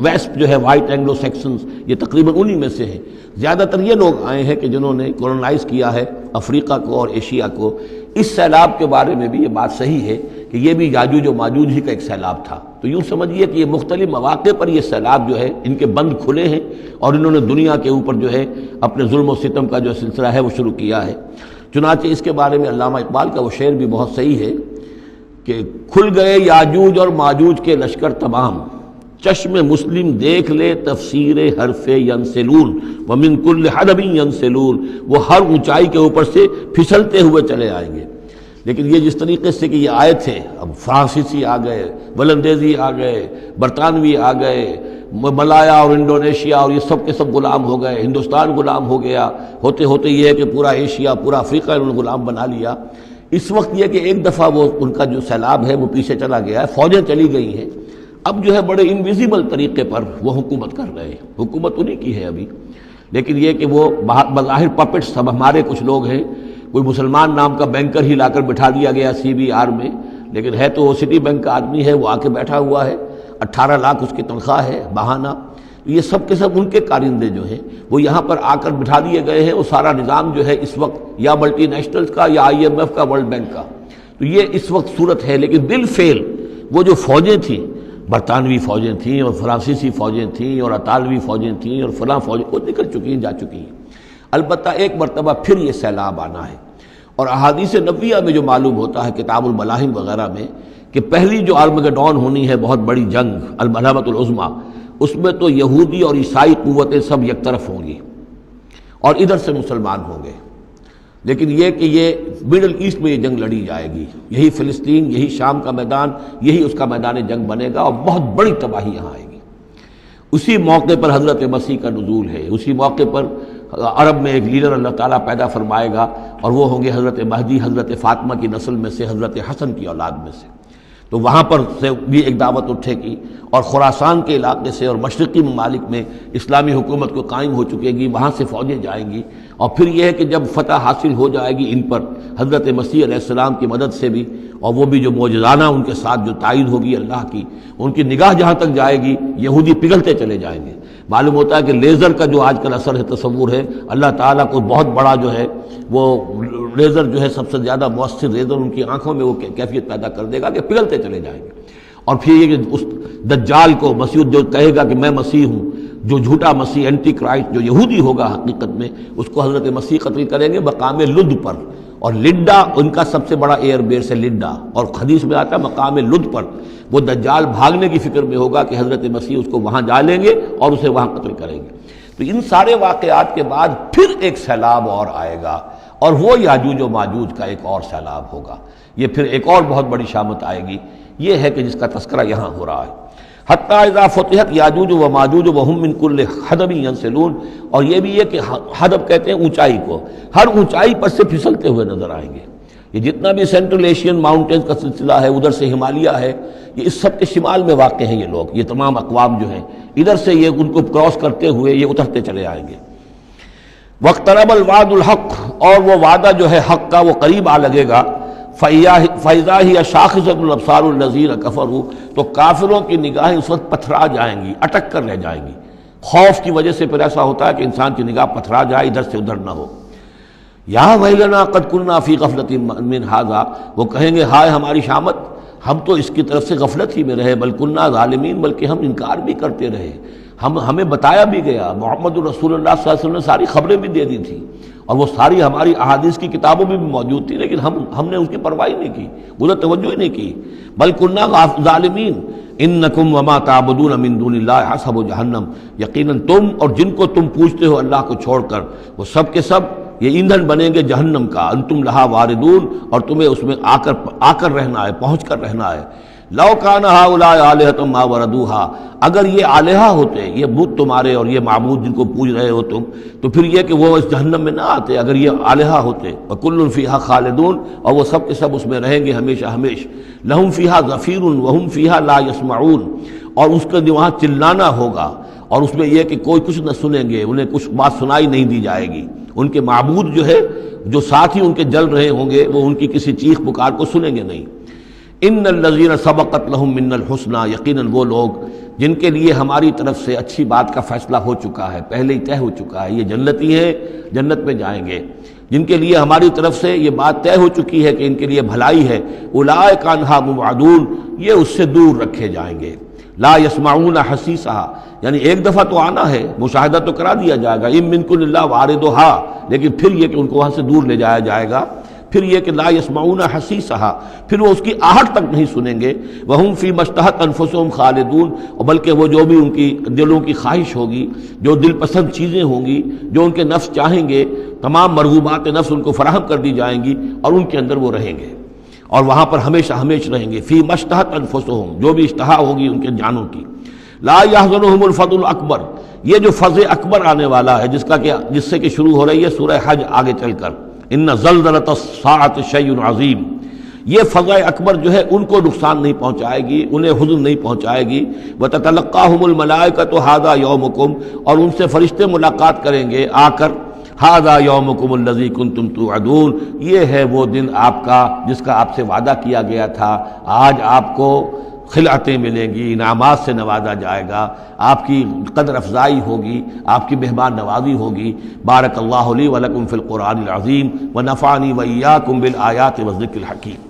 ویسٹ جو ہے وائٹ اینگلو سیکسنز، یہ تقریباً انہی میں سے ہیں. زیادہ تر یہ لوگ آئے ہیں کہ جنہوں نے کولونائز کیا ہے افریقہ کو اور ایشیا کو. اس سیلاب کے بارے میں بھی یہ بات صحیح ہے کہ یہ بھی یاجوج و ماجوج ہی کا ایک سیلاب تھا. تو یوں سمجھیے کہ یہ مختلف مواقع پر یہ سیلاب جو ہے ان کے بند کھلے ہیں، اور انہوں نے دنیا کے اوپر جو ہے اپنے ظلم و ستم کا جو سلسلہ ہے وہ شروع کیا ہے. چنانچہ اس کے بارے میں علامہ اقبال کا وہ شعر بھی بہت صحیح ہے کہ کھل گئے یاجوج اور ماجوج کے لشکر تمام، چشم مسلم دیکھ لے تفسیر حرف ینسلون ومن کل حدب ینسلون، وہ ہر اونچائی کے اوپر سے پھسلتے ہوئے چلے آئیں گے. لیکن یہ جس طریقے سے کہ یہ آئے تھے، اب فرانسیسی آ گئے، ولندیزی آ گئے، برطانوی آ گئے، ملایا اور انڈونیشیا، اور یہ سب کے سب غلام ہو گئے، ہندوستان غلام ہو گیا، ہوتے ہوتے یہ ہے کہ پورا ایشیا، پورا افریقہ انہوں نے غلام بنا لیا. اس وقت یہ کہ ایک دفعہ وہ ان کا جو سیلاب ہے وہ پیچھے چلا گیا ہے، فوجیں چلی گئی ہیں، اب جو ہے بڑے انویزیبل طریقے پر وہ حکومت کر رہے ہیں. حکومت انہی کی ہے ابھی، لیکن یہ کہ وہ بظاہر پپٹس سب ہمارے کچھ لوگ ہیں. کوئی مسلمان نام کا بینکر ہی لا کر بٹھا دیا گیا CBR میں، لیکن ہے تو وہ سٹی بینک کا آدمی ہے، وہ آ کے بیٹھا ہوا ہے، 18 لاکھ اس کی تنخواہ ہے بہانہ. یہ سب کے سب ان کے کارندے جو ہیں وہ یہاں پر آ کر بٹھا دیے گئے ہیں. وہ سارا نظام جو ہے اس وقت یا ملٹی نیشنلز کا یا IMF کا، ورلڈ بینک کا، تو یہ اس وقت صورت ہے. لیکن بالفعل وہ جو فوجیں تھیں برطانوی فوجیں تھیں اور فرانسیسی فوجیں تھیں اور اطالوی فوجیں تھیں اور فلاں فوجیں وہ نکل چکی ہیں، جا چکی ہیں۔ البتہ ایک مرتبہ پھر یہ سیلاب آنا ہے، اور احادیث نبویہ میں جو معلوم ہوتا ہے کتاب الملاحم وغیرہ میں کہ پہلی جو آرمگڈون ہونی ہے، بہت بڑی جنگ الملحمۃ العظمیٰ، اس میں تو یہودی اور عیسائی قوتیں سب یک طرف ہوں گی اور ادھر سے مسلمان ہوں گے، لیکن یہ کہ یہ مڈل ایسٹ میں یہ جنگ لڑی جائے گی، یہی فلسطین، یہی شام کا میدان، یہی اس کا میدان جنگ بنے گا، اور بہت بڑی تباہی یہاں آئے گی۔ اسی موقع پر حضرت مسیح کا نزول ہے، اسی موقع پر عرب میں ایک لیڈر اللہ تعالیٰ پیدا فرمائے گا، اور وہ ہوں گے حضرت مہدی، حضرت فاطمہ کی نسل میں سے، حضرت حسن کی اولاد میں سے۔ تو وہاں پر سے بھی ایک دعوت اٹھے گی، اور خراسان کے علاقے سے اور مشرقی ممالک میں اسلامی حکومت کو قائم ہو چکے گی، وہاں سے فوجیں جائیں گی، اور پھر یہ ہے کہ جب فتح حاصل ہو جائے گی ان پر حضرت مسیح علیہ السلام کی مدد سے بھی، اور وہ بھی جو معجزانہ ان کے ساتھ جو تائید ہوگی اللہ کی، ان کی نگاہ جہاں تک جائے گی یہودی پگھلتے چلے جائیں گے۔ معلوم ہوتا ہے کہ لیزر کا جو آج کل اثر ہے، تصور ہے، اللہ تعالیٰ کو بہت بڑا جو ہے وہ لیزر جو ہے سب سے زیادہ مؤثر لیزر ان کی آنکھوں میں وہ کیفیت پیدا کر دے گا کہ پگھلتے چلے جائیں گے۔ اور پھر یہ کہ اس دجال کو مسیح جو کہے گا کہ میں مسیح ہوں، جو جھوٹا مسیح اینٹی کرائسٹ جو یہودی ہوگا حقیقت میں، اس کو حضرت مسیح قتل کریں گے مقام لد پر، اور لڈا ان کا سب سے بڑا ایئر بیس ہے لڈا، اور حدیث میں آتا ہے مقام لد پر وہ دجال بھاگنے کی فکر میں ہوگا کہ حضرت مسیح اس کو وہاں جا لیں گے اور اسے وہاں قتل کریں گے۔ تو ان سارے واقعات کے بعد پھر ایک سیلاب اور آئے گا، اور وہ یاجوج و ماجوج کا ایک اور سیلاب ہوگا، یہ پھر ایک اور بہت بڑی شامت آئے گی۔ یہ ہے کہ جس کا تذکرہ یہاں ہو رہا ہے، حتی اذا فتحت یاجوج و ماجوج وہم من کل حدب ینسلون، اور یہ بھی ہے کہ حدب کہتے ہیں اونچائی کو، ہر اونچائی پر سے پھسلتے ہوئے نظر آئیں گے۔ یہ جتنا بھی سینٹرل ایشین ماؤنٹینز کا سلسلہ ہے، ادھر سے ہمالیہ ہے، یہ اس سب کے شمال میں واقع ہیں یہ لوگ، یہ تمام اقوام جو ہیں ادھر سے یہ ان کو کراس کرتے ہوئے یہ اترتے چلے آئیں گے۔ واقترب الوعد الحق، اور وہ وعدہ جو ہے حق کا وہ قریب آ لگے گا۔ فَإِذَا هِيَ شَاخِصَةُ الْأَبْصَارُ الَّذِينَ كَفَرُوا، تو کافروں کی نگاہیں اس وقت پتھرا جائیں گی، اٹک کر رہ جائیں گی۔ خوف کی وجہ سے پھر ایسا ہوتا ہے کہ انسان کی نگاہ پتھرا جائے، ادھر سے ادھر نہ ہو۔ یا ویلنا قد کنا فی غفلۃ من ھذا، وہ کہیں گے ہائے ہماری شامت، ہم تو اس کی طرف سے غفلت ہی میں رہے، بل کنا ظالمین، بلکہ ہم انکار بھی کرتے رہے، ہمیں بتایا بھی گیا، محمد رسول اللہ صلی اللہ علیہ وسلم نے ساری خبریں بھی دے دی تھی، اور وہ ساری ہماری احادیث کی کتابوں میں بھی موجود تھی، لیکن ہم نے اس کی پرواہ نہیں کی، ادھر توجہ ہی نہیں کی۔ بل کنا ظالمین انکم وما تعبدون من دون اللہ حسب جہنم، یقیناً تم اور جن کو تم پوجتے ہو اللہ کو چھوڑ کر، وہ سب کے سب یہ ایندھن بنیں گے جہنم کا، انتم لہا واردون، اور تمہیں اس میں آ کر رہنا ہے، پہنچ کر رہنا ہے۔ لو کان ہؤلاء آلہۃ ما وردوہا، اگر یہ آلہہ ہوتے، یہ بت تمہارے اور یہ معبود جن کو پوج رہے ہو تم، تو پھر یہ کہ وہ اس جہنم میں نہ آتے اگر یہ آلہہ ہوتے۔ وکل فیہا خالدون، اور وہ سب کے سب اس میں رہیں گے ہمیشہ ہمیش۔ لہم فیہا زفیر وہم فیہا لا یسمعون، اور اس کے وہاں چلانا ہوگا، اور اس میں یہ کہ کوئی کچھ نہ سنیں گے، انہیں کچھ بات سنائی نہیں دی جائے گی۔ ان کے معبود جو ہے، جو ساتھ ہی ان کے جل رہے ہوں گے، وہ ان کی کسی چیخ پکار کو سنیں گے نہیں۔ ان الذین سبقت لہم من الحسنی، یقیناً وہ لوگ جن کے لیے ہماری طرف سے اچھی بات کا فیصلہ ہو چکا ہے، پہلے ہی طے ہو چکا ہے، یہ جنتی ہیں، جنت میں جائیں گے، جن کے لیے ہماری طرف سے یہ بات طے ہو چکی ہے کہ ان کے لیے بھلائی ہے، اولئک عنہا مبعدون، یہ اس سے دور رکھے جائیں گے۔ لا یسمعون حسیسہا، یعنی ایک دفعہ تو آنا ہے، مشاہدہ تو کرا دیا جائے گا، ان منکم الا واردھا، لیکن پھر یہ کہ ان کو وہاں سے دور لے جایا جائے گا۔ پھر یہ کہ لا یسمعون حسیسہا، پھر وہ اس کی آہٹ تک نہیں سنیں گے۔ وہم فی ما اشتہت انفسہم خالدون، اور بلکہ وہ جو بھی ان کی دلوں کی خواہش ہوگی، جو دل پسند چیزیں ہوں گی، جو ان کے نفس چاہیں گے، تمام مرغوبات نفس ان کو فراہم کر دی جائیں گی، اور ان کے اندر وہ رہیں گے، اور وہاں پر ہمیشہ ہمیشہ رہیں گے۔ فی ما اشتہت انفسہم، جو بھی اشتہا ہوگی ان کے جانوں کی۔ لا یحزنہم الفزع الاکبر، یہ جو فزع اکبر آنے والا ہے، جس سے کہ شروع ہو رہی ہے سورہ حج آگے چل کر، ان زلزلۃ الساعۃ شیء عظیم، یہ فزع اکبر جو ہے ان کو نقصان نہیں پہنچائے گی، انہیں حزن نہیں پہنچائے گی۔ وتتلقاہم الملائکۃ ھذا یومکم، اور ان سے فرشتے ملاقات کریں گے آ کر، ھذا یومکم الذی کنتم توعدون، یہ ہے وہ دن آپ کا جس کا آپ سے وعدہ کیا گیا تھا، آج آپ کو خلعتیں ملیں گی، انعامات سے نوازا جائے گا، آپ کی قدر افزائی ہوگی، آپ کی مہمان نوازی ہوگی۔ بارک اللہ لی ولکم فی القرآن العظیم ونفعنی وإیاکم بالآیات والذکر الحکیم۔